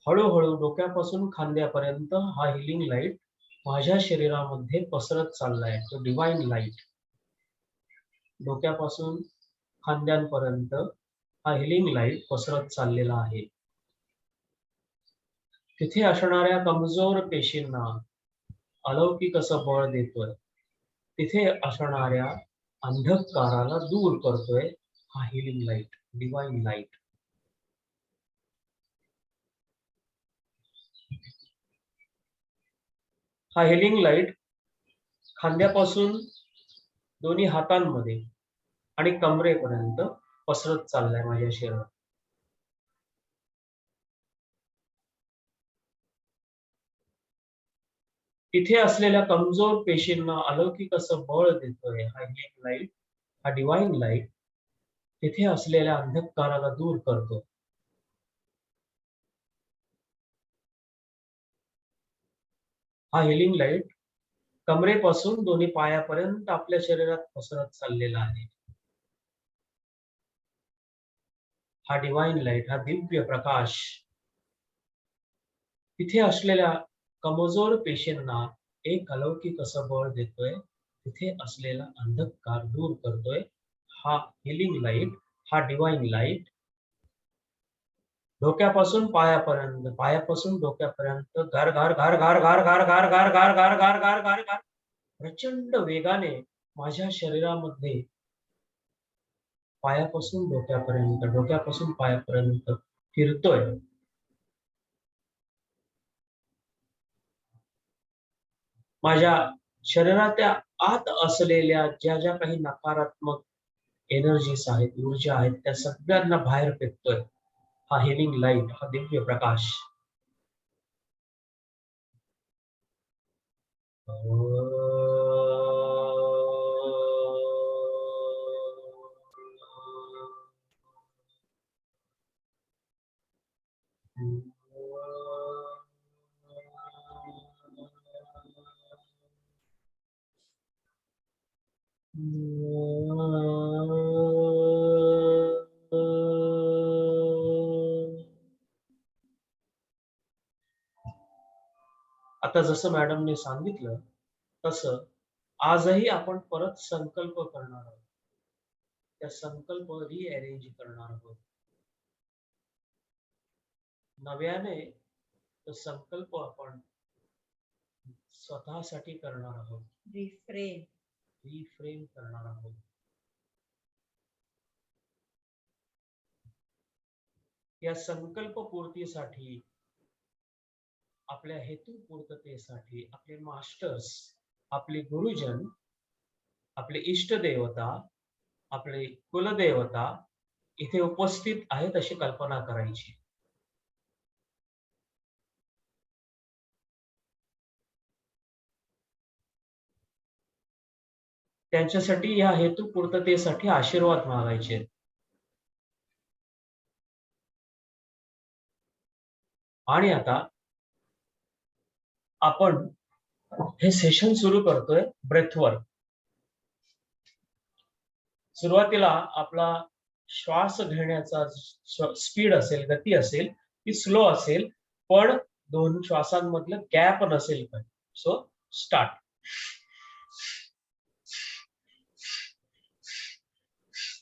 हळूहळू डोक्यापासून खांद्यापर्यंत हा हिलिंग लाईट माझ्या शरीरामध्ये पसरत चाललाय. तो डिवाइन लाईट डोक्यापासून खांद्यांपर्यंत हा हिलिंग लाईट पसरत चाललेला आहे. तिथे असणाऱ्या कमजोर पेशींना अलौकिक असं बळ देतोय. तिथे असणाऱ्या अंधकाराला दूर करतोय हा हिलिंग लाईट, डिवाइन लाईट. हा हिलिंग लाईट खांद्यापासून दोन्ही हातांमध्ये आणि कमरेपर्यंत पसरत चाललाय माझ्या शरीरात. तिथे असलेल्या कमजोर पेशींना अलौकिक असं बळ देतोय हा हिलिंग लाईट, हा डिवाइन लाईट. तिथे असलेल्या अंधकाराला दूर करतो. हा हिलिंग लाईट कमरेपासून दोन्ही पायापर्यंत आपल्या शरीरात पसरत चाललेला आहे. हा डिवाइन लाईट, हा दिव्य प्रकाश तिथे असलेल्या कमजोर पेशींना एक अलौकिक असं बळ देतोय. तिथे असलेला अंधकार दूर करतोय हा हिलिंग लाईट, हा डिवाइन लाईट. डोक्यापासून पायापर्यंत, पायापासून डोक्यापर्यंत गार गार गार गार गार गार गार गार गार गार गार गार गार गार प्रचंड वेगाने माझ्या शरीरामध्ये पायापासून डोक्यापर्यंत, डोक्यापासून पायापर्यंत फिरतोय. माझ्या शरीराच्या आत असलेल्या ज्या ज्या काही नकारात्मक एनर्जीज आहेत, ऊर्जा आहेत, त्या सगळ्यांना बाहेर फेकतोय हा हिलिंग लाईट, हा दिव्य प्रकाश. आता जसं मॅडमने सांगितलं तसं आजही आपण परत संकल्प करणार आहोत. त्या संकल्प रिअरेंज करणार आहोत. नव्याने तो संकल्प आपण स्वतःसाठी करणार आहोत. रिफ्रेम करणार आहोत. या संकल्प पूर्तीसाठी, आपल्या हेतू पूर्ततेसाठी आपले मास्टर्स, आपले गुरुजन, आपले इष्ट देवता, आपले कुलदेवता इथे उपस्थित आहेत अशी कल्पना करायची. त्यांच्यासाठी या हेतू पूर्ततेसाठी आशीर्वाद मागायचे. आणि आता आपण हे सेशन सुरू करतोय ब्रेथवर. सुरुवातीला आपला श्वास घेण्याचा स्पीड असेल, गती असेल ती स्लो असेल, पण दोन श्वासांमधलं गॅप नसेल पण. So start.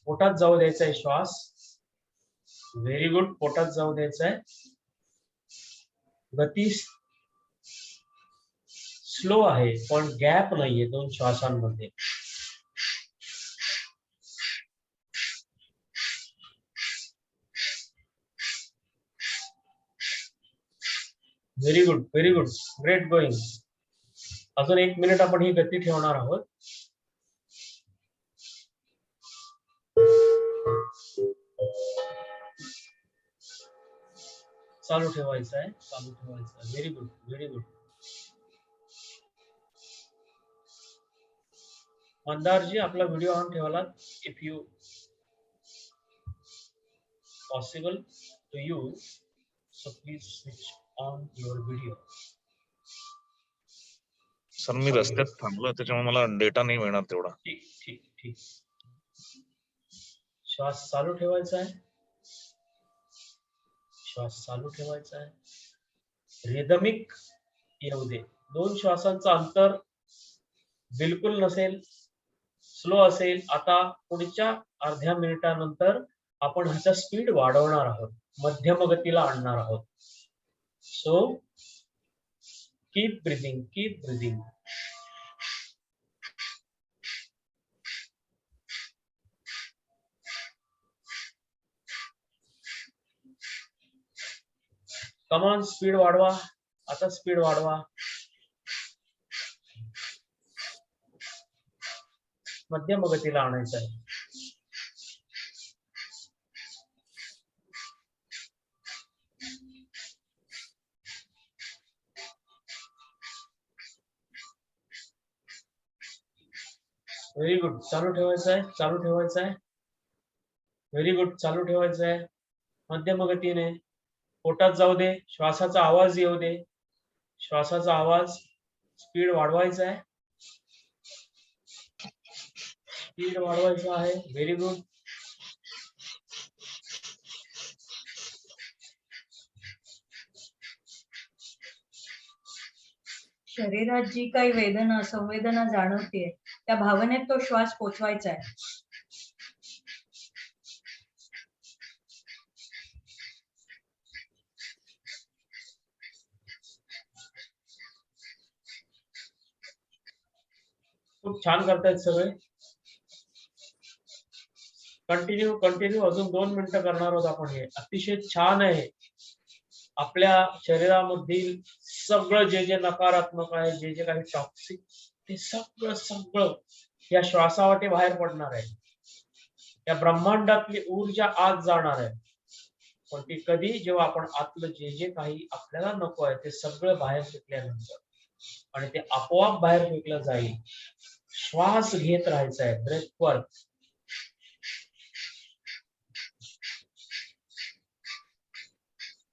पोटात जाऊ द्यायचा आहे श्वास. Very good. पोटात जाऊ द्यायचा आहे. गती स्लो आहे पण गॅप नाहीये दोन श्वासांमध्ये. Very good, very good, great going. अजून 1 मिनिट आपण ही गती ठेवणार आहोत. चालू ठेवायचं आहे, चालू ठेवायचं आहे. Very good, very good. मंदारजी, आपला व्हिडिओ ऑन ठेवला. If you possible to you, so please switch on your video. Sir मी रस्त्यात थांबलो त्याच्यामुळे मला डेटा नाही मिळणार तेवढा. ठीक ठीक ठीक. श्वास चालू ठेवायचा आहे, श्वास चालू ठेवायचा आहे. रिदमिक येऊ दे. 2 श्वासांचं अंतर बिलकुल नसेल, स्लो असेल. आता पुढच्या अर्ध्या मिनिटानंतर आपण ह्याचा स्पीड वाढवणार आहोत, मध्यम गतीला आणणार आहोत. So keep breathing, keep breathing. कमान स्पीड वाढवा. आता स्पीड वाढवा. मध्यम गतीला आणायचं आहे. Very good. चालू ठेवायचं आहे, चालू ठेवायचं आहे. Very good. चालू ठेवायचं आहे मध्यम गतीने. पोटात जाऊ दे, श्वासाचा आवाज येऊ दे, श्वासाचा आवाज. स्पीड वाढवायचा आहे, स्पीड वाढवायचं आहे. Very good. शरीरात जी काही वेदना संवेदना जाणवते त्या भावनेत तो श्वास पोचवायचा आहे. खूप छान करतायत सगळे. Continue continue. अजून 2 मिनिटं करणार आहोत आपण. हे अतिशय छान आहे. आपल्या शरीरामधील सगळं जे जे नकारात्मक आहे, जे जे काही टॉक्सिक, ते सगळं सगळं या श्वासावाटे बाहेर पडणार आहे. या ब्रह्मांडातली ऊर्जा आत जाणार आहे. पण ती कधी, जेव्हा आपण आतलं जे जे काही आपल्याला नको आहे ते सगळं बाहेर फेकल्यानंतर, आणि ते आपोआप बाहेर फेकलं जाईल. श्वास घेत राहायचा आहे, ब्रेथ वर्क.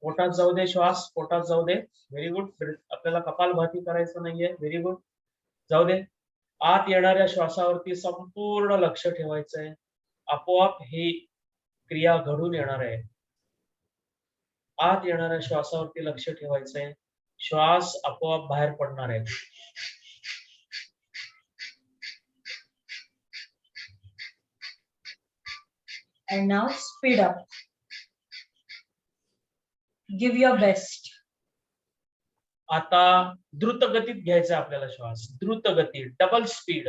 पोटात जाऊ दे श्वास, पोटात जाऊ दे. Very good. आपल्याला कपालभाती करायचं नाहीये. Very good. जाऊ दे. आत येणाऱ्या श्वासावरती संपूर्ण लक्ष ठेवायचं आहे. आपोआप ही क्रिया घडून येणार आहे. आत येणाऱ्या श्वासावरती लक्ष ठेवायचं आहे. श्वास आपोआप बाहेर पडणार आहे. And now speed up. Give your best. आता द्रुत गतीत घ्यायचा आपल्याला श्वास. द्रुत गती, डबल स्पीड.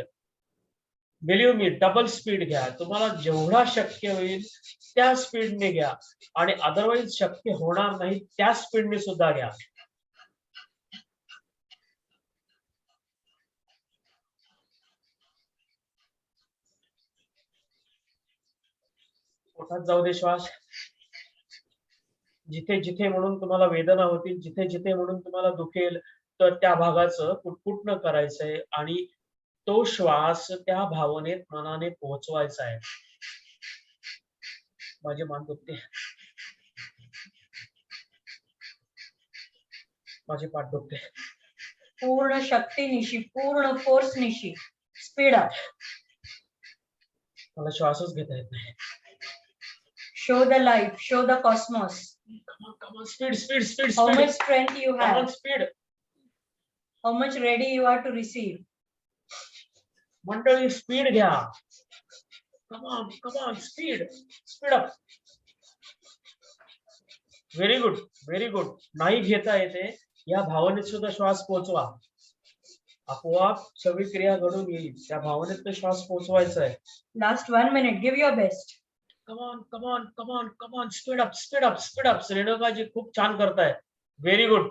बिलीव्ह मी, डबल स्पीड घ्या. तुम्हाला जेवढा शक्य होईल त्या स्पीडने घ्या, आणि अदरवाईज शक्य होणार नाही त्या स्पीडने सुद्धा घ्या. पोटात जाऊ दे श्वास. जिथे जिथे म्हणून तुम्हाला वेदना होतील, जिथे जिथे म्हणून तुम्हाला दुखेल, तर त्या भागाचं पुटपुटणं करायचंय आणि तो श्वास त्या भावनेत मनाने पोहोचवायचा आहे. माझे मान दुखते, माझे पाठ दुखते. पूर्ण शक्तीनिशी, पूर्ण फोर्सनिशी स्पीड अप. मला श्वासच घेता येत नाही. Show the light, show the cosmos. Come on, speed, speed, speed, How speed. much strength you Come on, have, speed. how much ready you are to receive. मंडळी स्पीड घ्या. Come on, come on, speed, speed up. Very good, very good. नाही घेता येते या भावनेत सुद्धा श्वास पोहोचवा. आपोआप सगळी क्रिया घडून येईल. त्या भावनेत तो श्वास पोहोचवायचा आहे. Last 1 minute, give your best. Come on, come on, come on, come on, speed up, speed up, speed up. Renuka ji खूप छान करताय. Very good.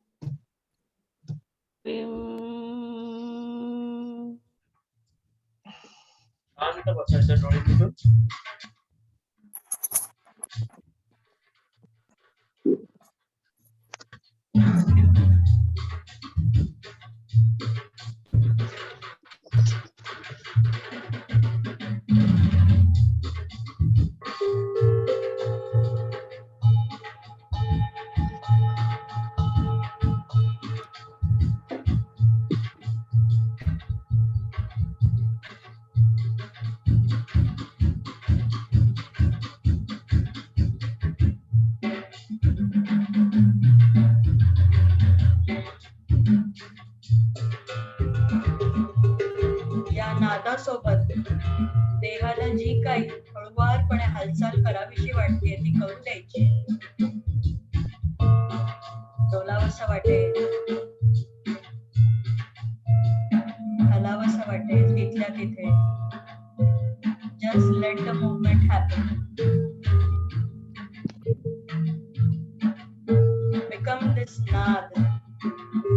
एकदा डोळे मिटून. या नादासोबत देहाला जी काही हळुवारपणे हालचाल करावीशी वाटते ती करू द्यायची. डोलावंसं वाटेल, हलावंसं वाटेल तिथल्या तिथे. Just let the movement happen. Become this nad.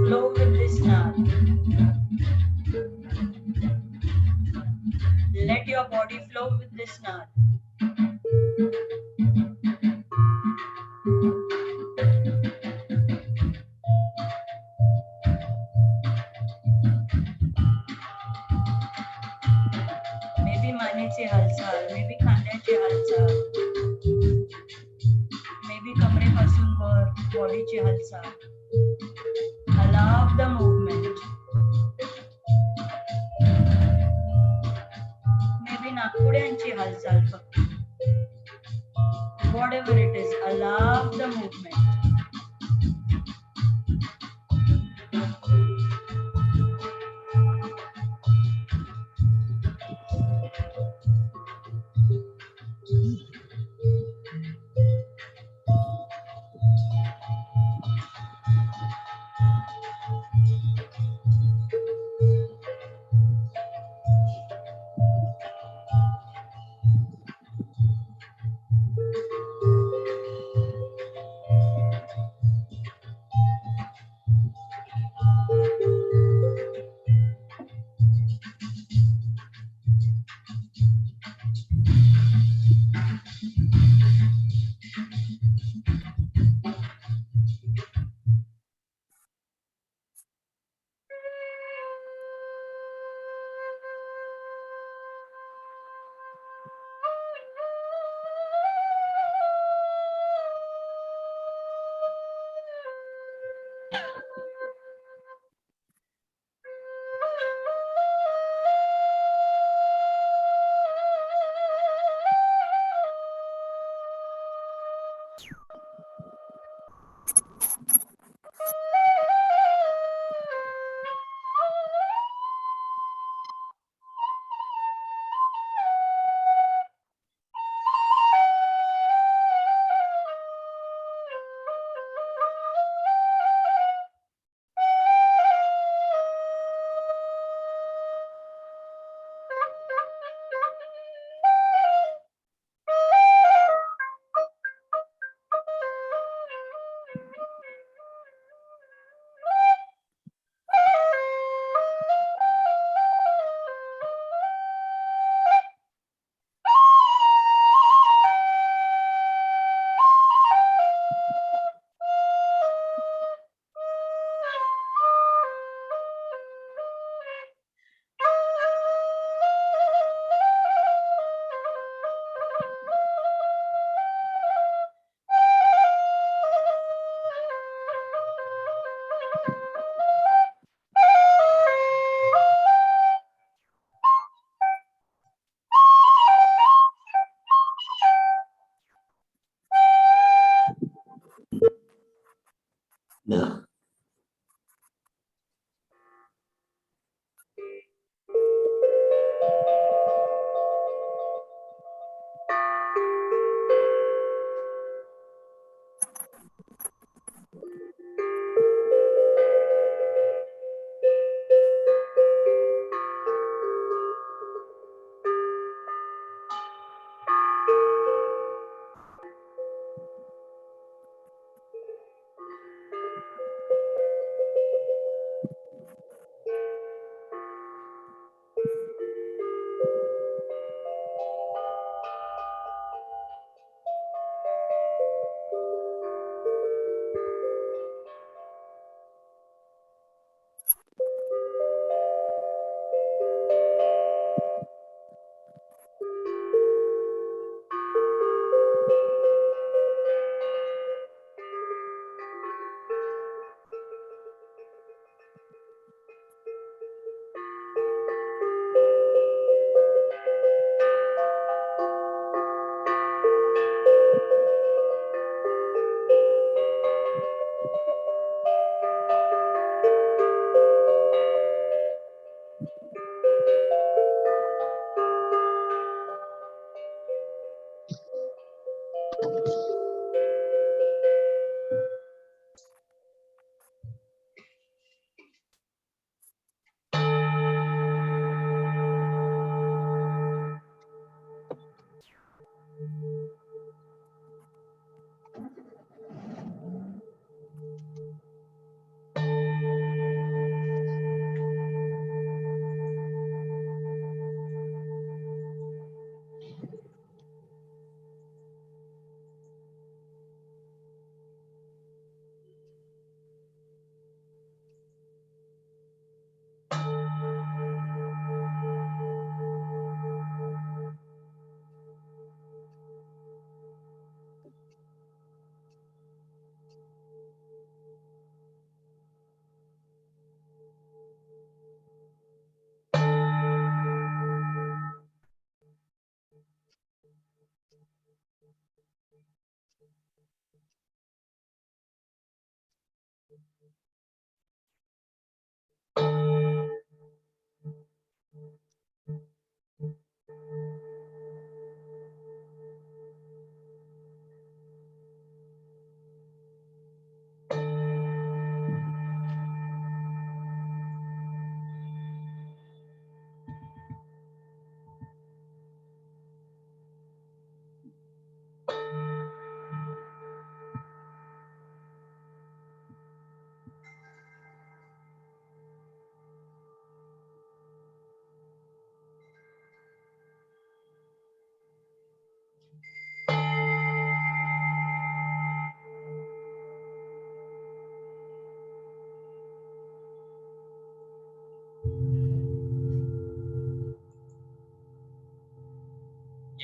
Flow with this nad. Let your body flow with this nad. Maybe मानेची हालचाल, maybe खांद्याची हालचाल, maybe कमरेपासून वर बॉडीची हालचाल. Allow the movement. Maybe नाकपुड्यांची हालचाल फक्त. Whatever it is, allow the movement.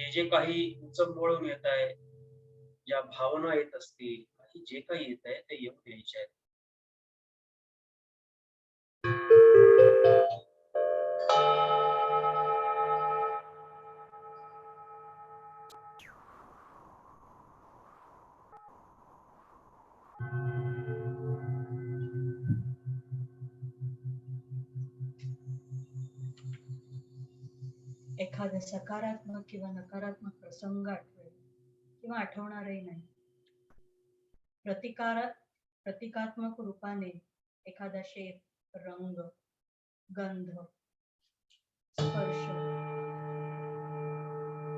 जे जे काही उचंबळून येत आहे, ज्या भावना येत असतील, काही जे काही येत आहे ते येऊ द्यायचे आहेत. एखादा सकारात्मक किंवा नकारात्मक प्रसंग आठवेल किंवा आठवणारही नाही. प्रतिकात्मक रूपाने एखादा शेप, रंग, गंध, स्पर्श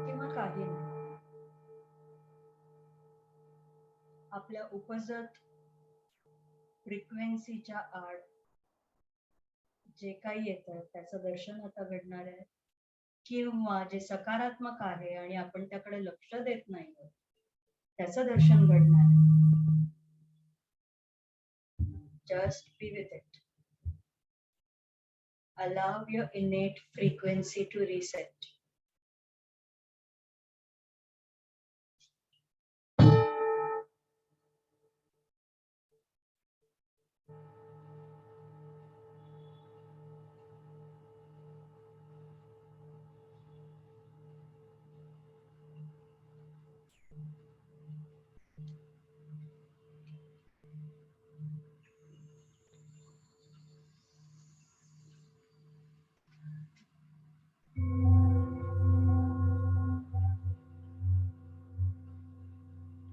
किंवा काही नाही. आपल्या उपजत फ्रिक्वेन्सीच्या आड जे काही येतं त्याचं दर्शन आता घडणार आहे, किंवा जे सकारात्मक आहे आणि आपण त्याकडे लक्ष देत नाही त्याचं दर्शन घडणार आहे. Just be with it. Allow your innate frequency to reset.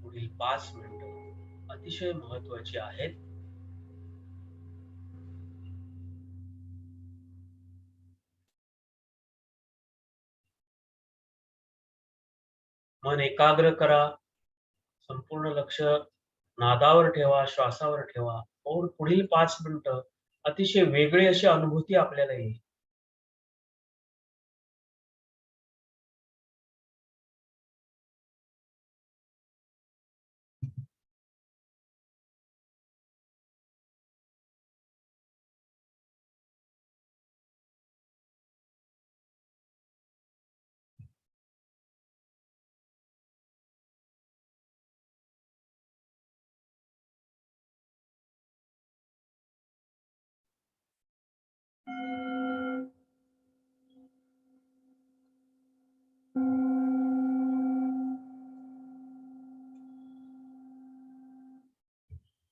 पुढील 5 मिनिटं अतिशय महत्वाची आहेत. मन एकाग्र करा, संपूर्ण लक्ष नादावर ठेवा, श्वासावर ठेवा और पुढील 5 मिनिटं अतिशय वेगळी अशी अनुभूती आपल्याला येईल.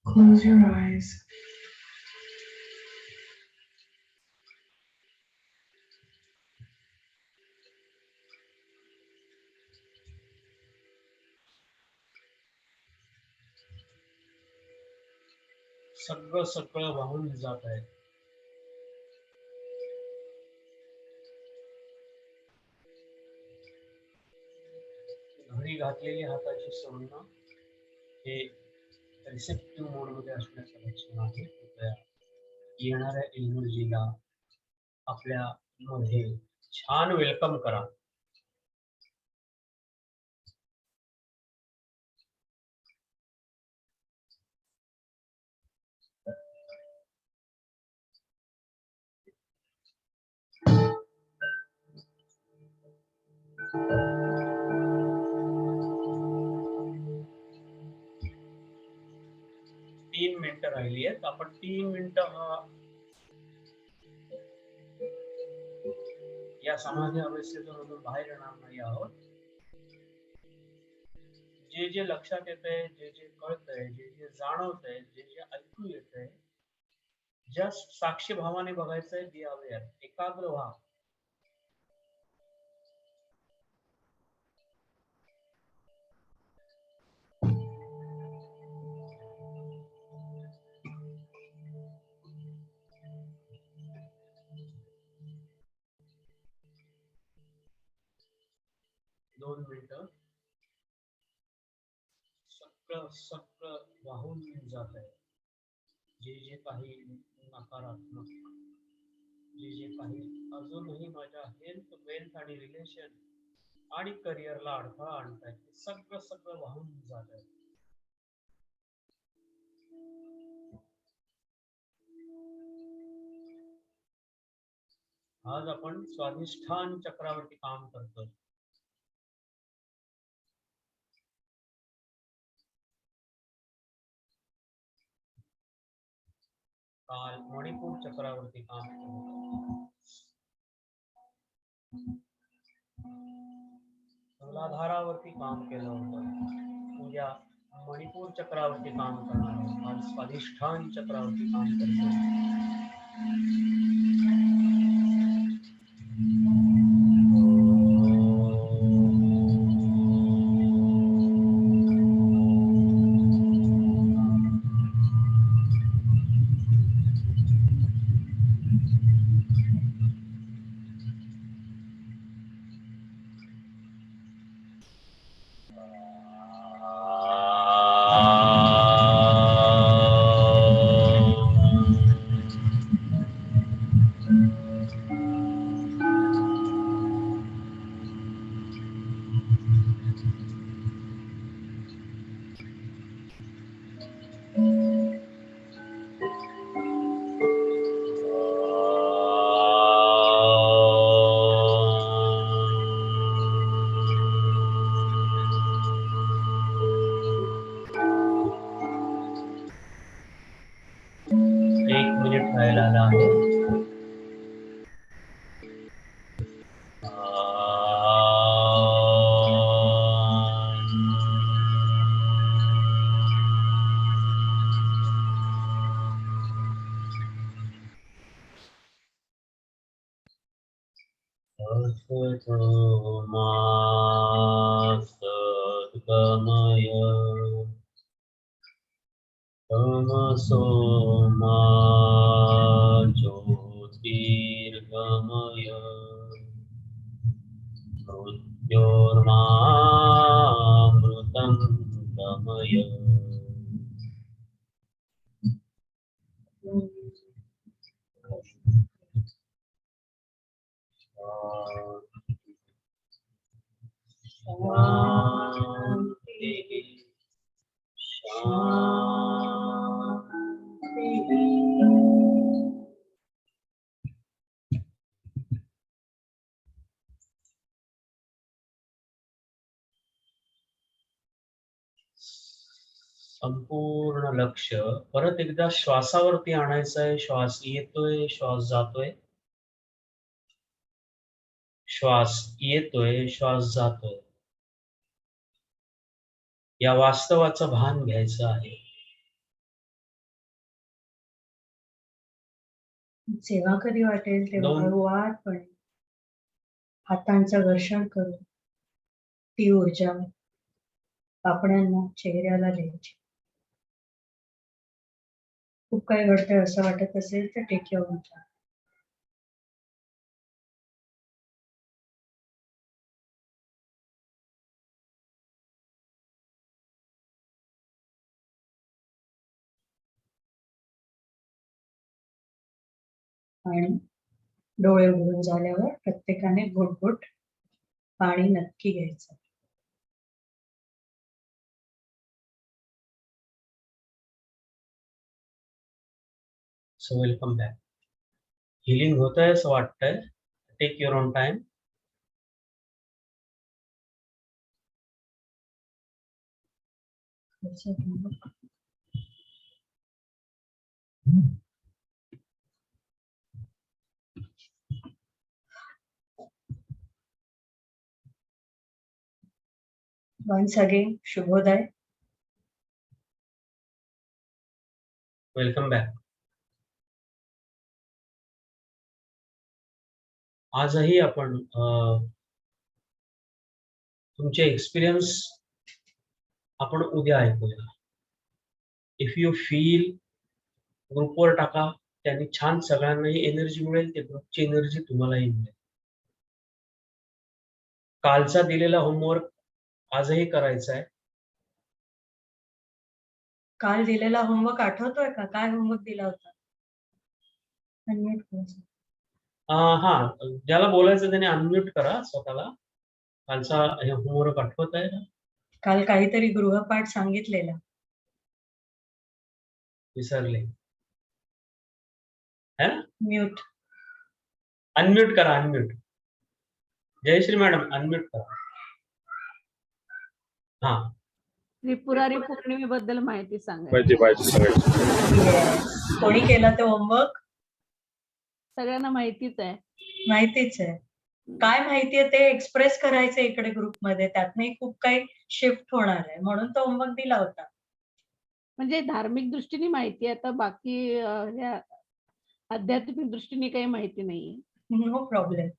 Close your eyes. सगळं वाहून जात आहे. घडी घातलेली हाताची संज्ञा हे रिसेप्टिव्ह मोड मध्ये असण्याचं लक्षण आहे. कृपया येणाऱ्या एनर्जीला आपल्या मध्ये छान वेलकम करा. तीन मिनिटं राहिली आहेत. आपण 3 मिनिटं या समाधी अवस्थेतून बाहेर येणार नाही आहोत. जे जे लक्षात येतंय, जे जे कळतंय, जे जे जाणवतंय, जे जे ऐकू येतंय, जस्ट साक्षी भावाने बघायचंय. बी अवेअर, एकाग्र व्हा. दोन मिनिटं. सगळं वाहून जात आहे. जे जे काही नकारात्मक, जे जे काही अजूनही माझ्या हेल्थ, वेल्थ आणि रिलेशन आणि करिअरला अडथळा आणताय, सगळं वाहून जात आहे. आज आपण स्वाधिष्ठान चक्रावरती काम करतो. काल मणिपूर चक्रावरती काम केलं होतं. मूलाधारावरती काम केलं होतं. उद्या मणिपूर चक्रावरती काम करणार आहोत. आज स्वाधिष्ठान चक्रावरती काम करतो. एक मिनिट राहिलेला आहे. सद्गमय तमसो मा ज्योतिर्गमय मृत्योर्मामृतं गमय. शांति शांति. संपूर्ण लक्ष परत एकदा श्वासावरती आणायचं आहे. श्वास येतोय, श्वास जातोय, श्वास येतोय, श्वास जातोय. या वास्तवाचं भान घ्यायचं आहे. जेव्हा कधी वाटेल तेव्हा हळूवारपणे हातांचं घर्षण करून ती ऊर्जा पापण्यांना चेहऱ्याला द्यायची. खूप काय घडतंय असं वाटत असेल तर टेक युअर ओन टाइम. आणि डोळे उघडून झाल्यावर प्रत्येकाने घोट पाणी नक्की घ्यायचं. So welcome back. हिलिंग होत आहे असं वाटतंय. Take your own time. Once again शुभोदय. Welcome back. आजही आपण तुमचे एक्सपिरियन्स आपण उद्या ऐकूया. इफ यू फील ग्रुपवर टाका. त्यांनी छान सगळ्यांनाही एनर्जी मिळेल. ते ग्रुपची एनर्जी तुम्हालाही मिळेल. कालचा दिलेला होमवर्क आजही करायचा आहे. काल दिलेला होमवर्क आठवतोय का? काय होमवर्क दिला होता? हा, ज्याला बोलायचं त्याने अनम्यूट करा स्वतःला. कालचा हे होमवर्क आठवत आहे ना? काल काहीतरी गृहपाठ सांगितलेला. विसरले है ना? म्यूट. अनम्यूट करा. अनम्यूट. जयश्री मॅडम अनम्यूट करा. हा, त्रिपुरारी पौर्णिमेबद्दल माहिती सांगा. माहिती सांगायची. Yes. कोणी केला तो होमवर्क? सगळ्यांना माहितीच आहे. माहितीच आहे. काय माहितीये ते एक्सप्रेस करायचं इकडे ग्रुपमध्ये, त्यातनंही खूप काही शिफ्ट होणार आहे, म्हणून तो होमवर्क दिला होता. म्हणजे धार्मिक दृष्टीने माहिती आहे, आता बाकी ह्या आध्यात्मिक दृष्टीने काही माहिती नाहीये. No problem.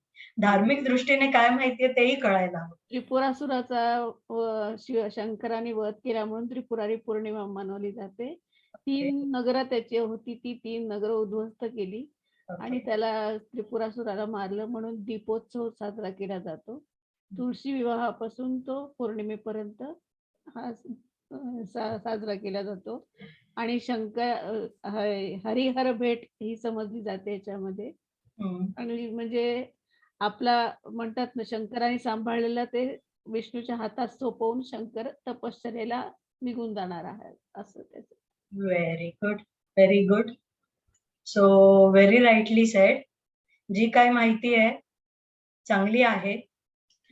धार्मिक दृष्टीने काय माहितीये तेही कळायला हवं. त्रिपुरासुराचा शंकराने वध केला म्हणून त्रिपुरारी पौर्णिमा मनवली जाते. 3 नगरं त्याची होती, ती 3 नगरं उद्ध्वस्त केली आणि त्याला त्रिपुरासुराला मारलं म्हणून दीपोत्सव साजरा केला जातो. तुळशी विवाहापासून तो पौर्णिमेपर्यंत हा साजरा केला जातो आणि हरिहर भेट ही समजली जाते याच्यामध्ये. आणि म्हणजे आपला म्हणतात ना, शंकराने सांभाळलेलं ते विष्णूच्या हातात सोपवून शंकर तपश्चर्येला निघून जाणार आहे असं त्याचं. Very good, very good. So very rightly said. जी काय माहिती आहे चांगली आहे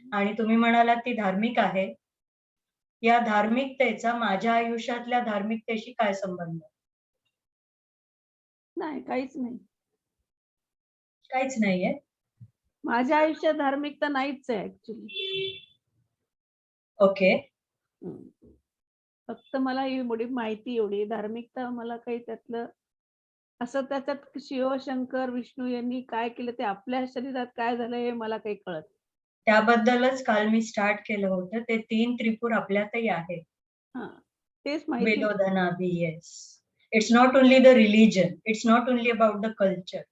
आणि तुम्ही म्हणालात ती धार्मिक आहे. या धार्मिकतेचा माझ्या आयुष्यातल्या धार्मिकतेशी काय संबंध? नाही, काहीच नाही. काहीच नाहीये. माझ्या आयुष्यात धार्मिकता नाहीच आहे ऍक्च्युली. ओके. फक्त मला एवढी माहिती, एवढी धार्मिकता मला काही त्यातलं असं त्याच्यात शिवशंकर विष्णू यांनी काय केलं ते आपल्या शरीरात काय झालं हे मला काही कळत. त्याबद्दलच काल मी स्टार्ट केलं होतं. ते 3 त्रिपुर आपल्यातही आहे. तेच माहिती. Vedodhanavi, yes. It's not only the religion, it's not only about the culture,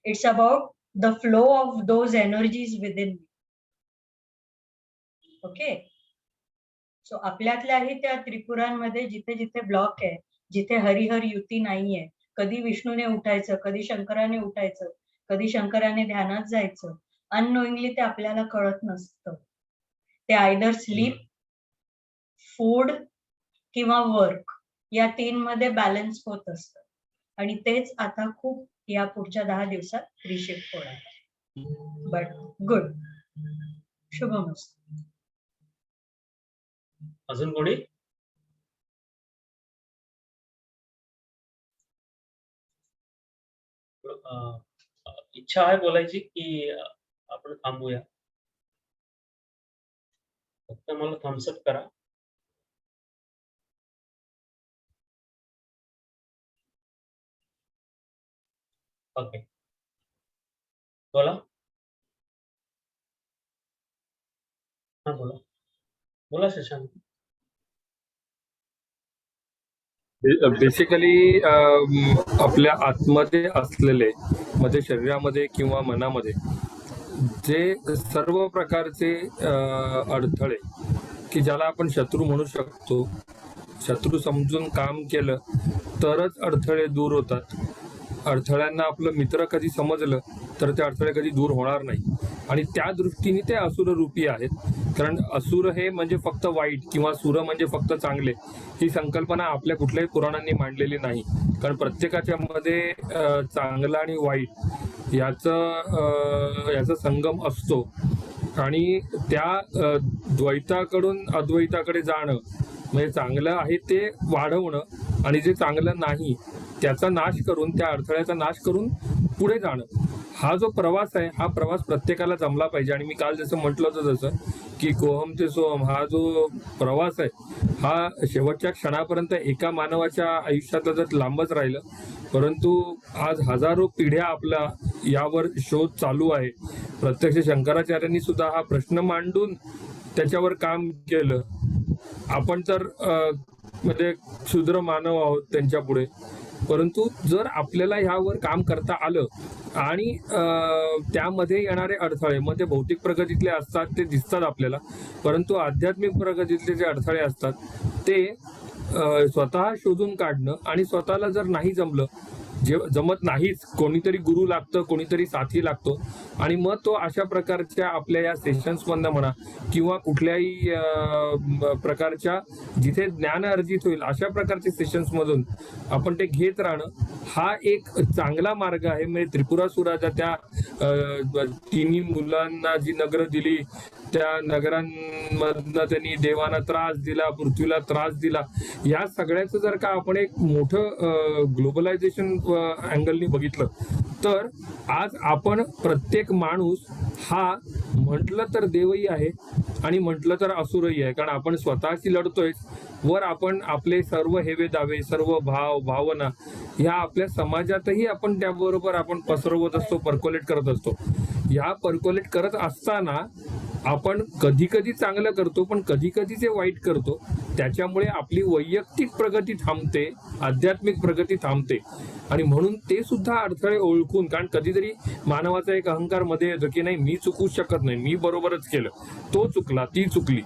it's about the flow of those energies within me. Okay? So आपल्यातल्याही त्या त्रिपुरांमध्ये जिथे जिथे ब्लॉक आहे, जिथे हरिहर युती नाहीये, कधी विष्णूने उठायचं, कधी शंकराने उठायचं, कधी शंकराने ध्यानात जायचं, अननोइंगली ते आपल्याला कळत नसतं. ते आयदर स्लीप, फूड किंवा वर्क या 3 मध्ये बॅलन्स होत असतं आणि तेच आता खूप या पुढच्या 10 दिवसात रिशिफ्ट होणार आहे. But good. शुभमस्तु. अजून कोणी? इच्छा आहे बोलायची की आपण थांबूया? फक्त मला थम्सअप करा. ओके, बोला. हा बोला, बोला शशांक. बेसिकली आपल्या आतमध्ये असलेले, मध्ये शरीरामध्ये किंवा मनामध्ये जे सर्व प्रकारचे अडथळे की ज्याला आपण शत्रू म्हणू शकतो, शत्रू समजून काम केलं तरच अडथळे दूर होतात. अडथळ्यांना आपलं मित्र कधी समजलं तर ते अडथळे कधी दूर होणार नाही आणि त्या दृष्टीने ते असुर रूपी आहेत. कारण असुर हे म्हणजे फक्त वाईट किंवा सुर म्हणजे फक्त चांगले ही संकल्पना आपल्या कुठल्याही पुराणांनी मांडलेली नाही. कारण प्रत्येकाच्या मध्ये चांगलं आणि वाईट याचा संगम असतो आणि त्या द्वैताकडून अद्वैताकडे जाणं म्हणजे चांगलं आहे ते वाढवणं आणि जे चांगलं नाही त्याचा नाश करून, त्या अडथळ्याचा नाश करून पुढे जाणं, हा जो प्रवास आहे हा प्रवास प्रत्येकाला जमला पाहिजे. आणि मी काल जसं म्हटलं होतं जसं की कोहम ते सोहम हा जो प्रवास आहे हा शेवटच्या क्षणापर्यंत एका मानवाच्या आयुष्यातला जर लांबच राहिलं, परंतु आज हजारो पिढ्या आपला यावर शोध चालू आहे. प्रत्यक्ष शंकराचार्यांनी सुद्धा हा प्रश्न मांडून त्याच्यावर काम केलं. आपण तर म्हणजे क्षुद्र मानव आहोत त्यांच्या पुढे, परंतु जर आपल्याला ह्यावर काम करता आलं आणि त्यामध्ये येणारे अडथळे मग ते भौतिक प्रगतीतले असतात ते दिसतात आपल्याला, परंतु आध्यात्मिक प्रगतीतले जे अडथळे असतात ते स्वतः शोधून काढणं आणि स्वतःला जर नाही जमलं, जे जमत नाहीच, कोणीतरी गुरु लागतं, कोणीतरी साथी लागतो, आणि मग तो अशा प्रकारच्या आपल्या या सेशन्स मधनं म्हणा किंवा कुठल्याही प्रकारच्या जिथे ज्ञान अर्जित होईल अशा प्रकारच्या सेशन्स मधून आपण ते घेत राहणं हा एक चांगला मार्ग आहे. म्हणजे त्रिपुरासुराच्या त्या तिन्ही मुलांना जी नगरं दिली त्या नगरांमधनं त्यांनी देवांना त्रास दिला, पृथ्वीला त्रास दिला, या सगळ्याचं जर का आपण एक मोठं ग्लोबलायझेशन अँगलनी बघितलं तर आज आपण प्रत्येक माणूस हा म्हटलं तर देवही आहे आणि म्हटलं तर असुरही आहे. कारण आपण स्वतःशी लढतोय, वर आपण आपले सर्व हेवे दावे, सर्व भाव भावना ह्या आपल्या समाजातही आपण त्याबरोबर आपण पसरवत असतो, पर्कोलेट करत असतो. या पर्कोलेट करत असताना आपण कधी कधी चांगलं करतो पण कधी कधी जे वाईट करतो. त्याच्यामुळे आपली वैयक्तिक प्रगती थांबते, आध्यात्मिक प्रगती थांबते. आणि म्हणून ते सुद्धा अडथळे ओळखून, कारण कधीतरी मानवाचा एक अहंकार मध्ये येतो की नाही मी चुकू शकत नाही, मी बरोबरच केलं, तो चुकला, ती चुकली.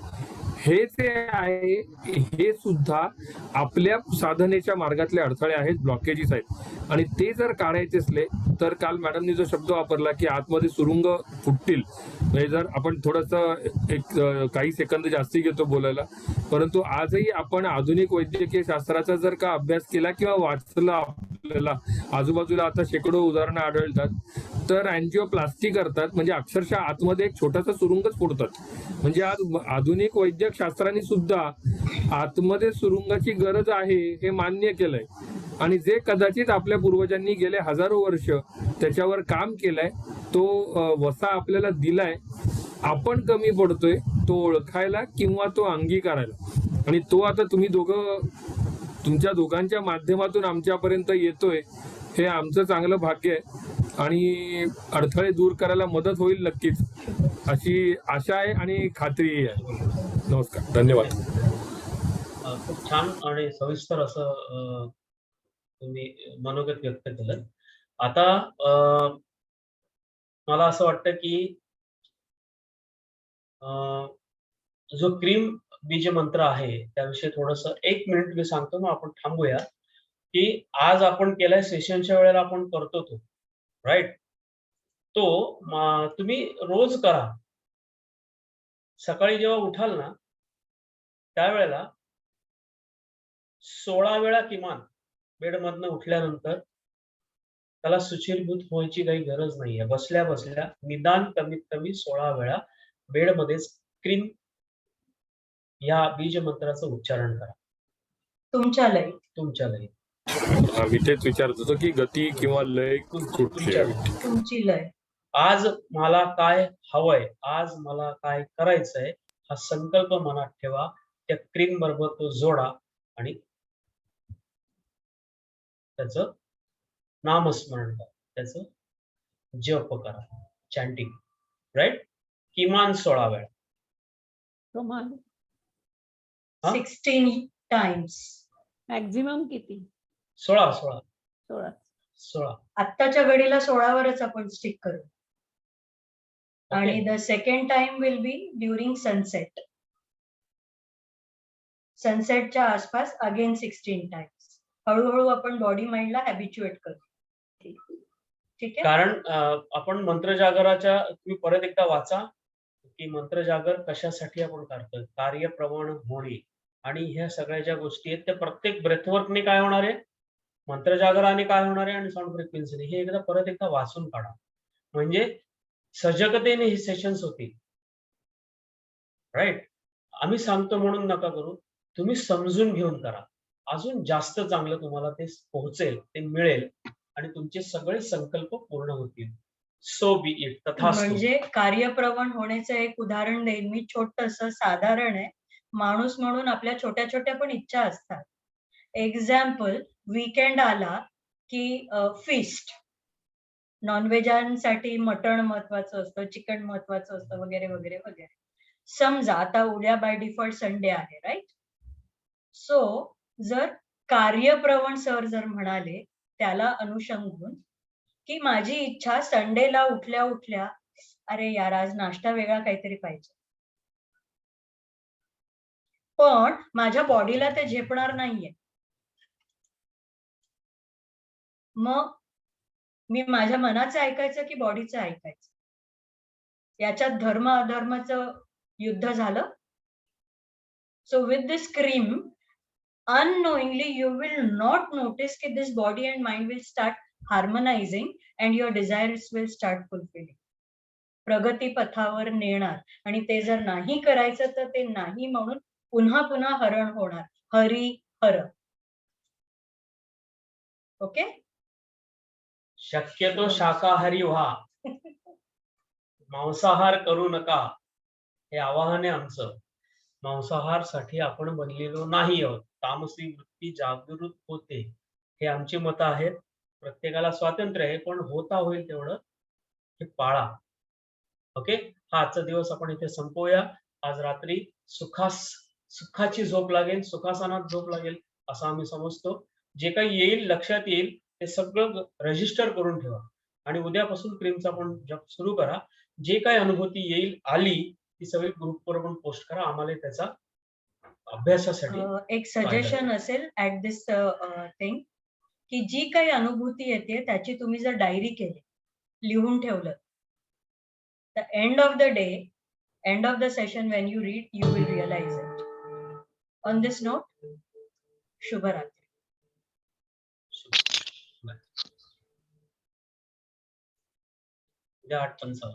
हे जे आहे हे सुद्धा आपल्या साधनेच्या मार्गातले अडथळे आहेत, ब्लॉकेजेस आहेत. आणि ते जर काढायचे असले तर काल मॅडमनी जो शब्द वापरला की आतमध्ये सुरुंग फुटतील, म्हणजे जर आपण थोडंसं एक काही सेकंद जास्ती घेतो बोलायला, परंतु आजही आपण आधुनिक वैद्यकीय शास्त्राचा जर का अभ्यास केला किंवा वाचला, आपल्याला आजूबाजूला आता शेकडो उदाहरणं आढळतात. तर अँजिओप्लास्टी करतात म्हणजे अक्षरशः आतमध्ये एक छोटासा सुरुंगच फोडतात. म्हणजे आज आधुनिक वैद्यक शास्त्राने सुद्धा आतमध्ये सुरुंगाची गरज आहे हे मान्य केलंय. आणि जे कदाचित आपल्या पूर्वजांनी गेले हजारो वर्ष त्याच्यावर काम केलंय, तो वसा आपल्याला दिलाय, आपण कमी पडतोय तो ओळखायला किंवा तो अंगीकारायला. आणि तो आता तुम्ही दोघं, तुमच्या दोघांच्या माध्यमातून आमच्यापर्यंत येतोय, हे आमचं चांगलं भाग्य आहे. आणि अडथळे दूर करायला मदत होईल नक्कीच, अशी आशा आहे आणि खात्रीही आहे. नमस्कार, धन्यवाद. खूप छान आणि सविस्तर असं तुम्ही मनोगत व्यक्त केलं. आता मला असं वाटतं की जो क्रीम बीज मंत्र आहे त्याविषयी थोडस 1 मिनिट मी सांगतो, मग आपण थांबूया. की आज आपण केलाय सेशनच्या वेळेला आपण करतो तो राईट, तो तुम्ही रोज करा. सकाळी जेव्हा उठाल ना त्यावेळेला 16 वेळा किमान बेडमधनं उठल्यानंतर, त्याला सुचिरभूत व्हायची काही गरज नाहीये, बसल्या बसल्या निदान कमीत कमी 16 वेळा बेडमध्येच क्रीम या बीज मंत्राचं उच्चारण करा. तुमच्या लय मी तेच विचारत होतो की गती किंवा लय कुठली आहे? तुमची लय. आज मला काय हवंय, आज मला काय करायचंय, हा संकल्प मनात ठेवा, त्या क्रीम बरोबर तो जोडा आणि त्याचं नामस्मरण करा, त्याचं जप करा, चॅन्टिंग राईट, किमान 16 वेळा. 16 टाइम्स. मॅक्झिमम किती? 16. आत्ताच्या घडीला 16 वरच आपण स्टिक करू. आणि the second time will be during sunset. सनसेटच्या आसपास अगेन 16 टाइम्स. हळूहळू आपण बॉडी माइंडला हॅबिच्युएट करू. ठीक आहे. कारण आपण मंत्र जागराच्या, तुम्ही परत एकदा वाचा की मंत्र जागर कशासाठी आपण करतोय, कार्यप्रवण होणे. आणि ह्या सगळ्या ज्या गोष्टी आहेत त्या प्रत्येक ब्रेथवर्कने काय होणार आहे, मंत्र जागराने काय होणार आहे आणि साऊंड फ्रिक्वेन्सीने, हे एकदा परत एकदा वाचून काढा. म्हणजे सजगतेने ही सेशन्स होतील राईट. आम्ही सांगतो म्हणून नका करू, तुम्ही समजून घेऊन करा. अजून जास्त चांगलं तुम्हाला ते पोहोचेल, ते मिळेल आणि तुमचे सगळे संकल्प पूर्ण होतील. सो बी इट, तथास्तु. म्हणजे कार्यप्रवण होण्याचं एक उदाहरण देईन मी, छोटंसं साधारण आहे. माणूस म्हणून आपल्या छोट्या छोट्या पण इच्छा असतात. एक्झाम्पल, वीकेंड आला की फिस्ट, नॉनव्हेजांसाठी मटण महत्वाचं असतं, चिकन महत्वाचं असतं, वगैरे वगैरे वगैरे. समजा आता उद्या बाय डिफॉल्ट संडे आहे राईट. सो जर कार्यप्रवण सर जर म्हणाले त्याला अनुषंगून की माझी इच्छा संडेला उठल्या उठल्या, अरे यार आज नाश्ता वेगळा काहीतरी पाहिजे, पण माझ्या बॉडीला ते झेपणार नाहीये, मग मी माझ्या मनाचं ऐकायचं की बॉडीचं ऐकायचं? याच्यात धर्म अधर्माचं युद्ध झालं. So with this cream unknowingly you will not notice that this body and mind will start harmonizing and your desires will start fulfilling. प्रगती पथावर नेणार. आणि ते जर नाही करायचं तर ते नाही म्हणून पुन्हा पुन्हा हरण होणार. हरी हर. ओके. शक्यतो शाकाहारी व्हा, मांसाहार करू नका, हे आवाहन आहे आमचं. मांसाहार साठी आपण बनलेलो नाही आहोत. तामसी वृत्ती जागृत होते, हे आमची मतं आहेत. प्रत्येकाला स्वातंत्र्य आहे, पण होता होईल तेवढं हे पाळा. ओके. हा आजचा दिवस आपण इथे संपवूया. आज रात्री सुखाची झोप लागेल, सुखासनात झोप लागेल असं आम्ही समजतो. जे काही येईल लक्षात येईल ते सगळं रजिस्टर करून ठेवा आणि उद्यापासून क्रीमचा पण जप सुरू करा. जे काही अनुभूती येईल आली ती सगळी ग्रुपवर पण पोस्ट करा. आम्हाला त्याचा अभ्यासासाठी एक सजेशन असेल ऍट दिस थिंग, की जी काही अनुभूती येते त्याची तुम्ही जर डायरी केली, लिहून ठेवलं, the end of the day, end of the session, when you read, you will realize it. On this note, Shubharatri. उद्या 8:55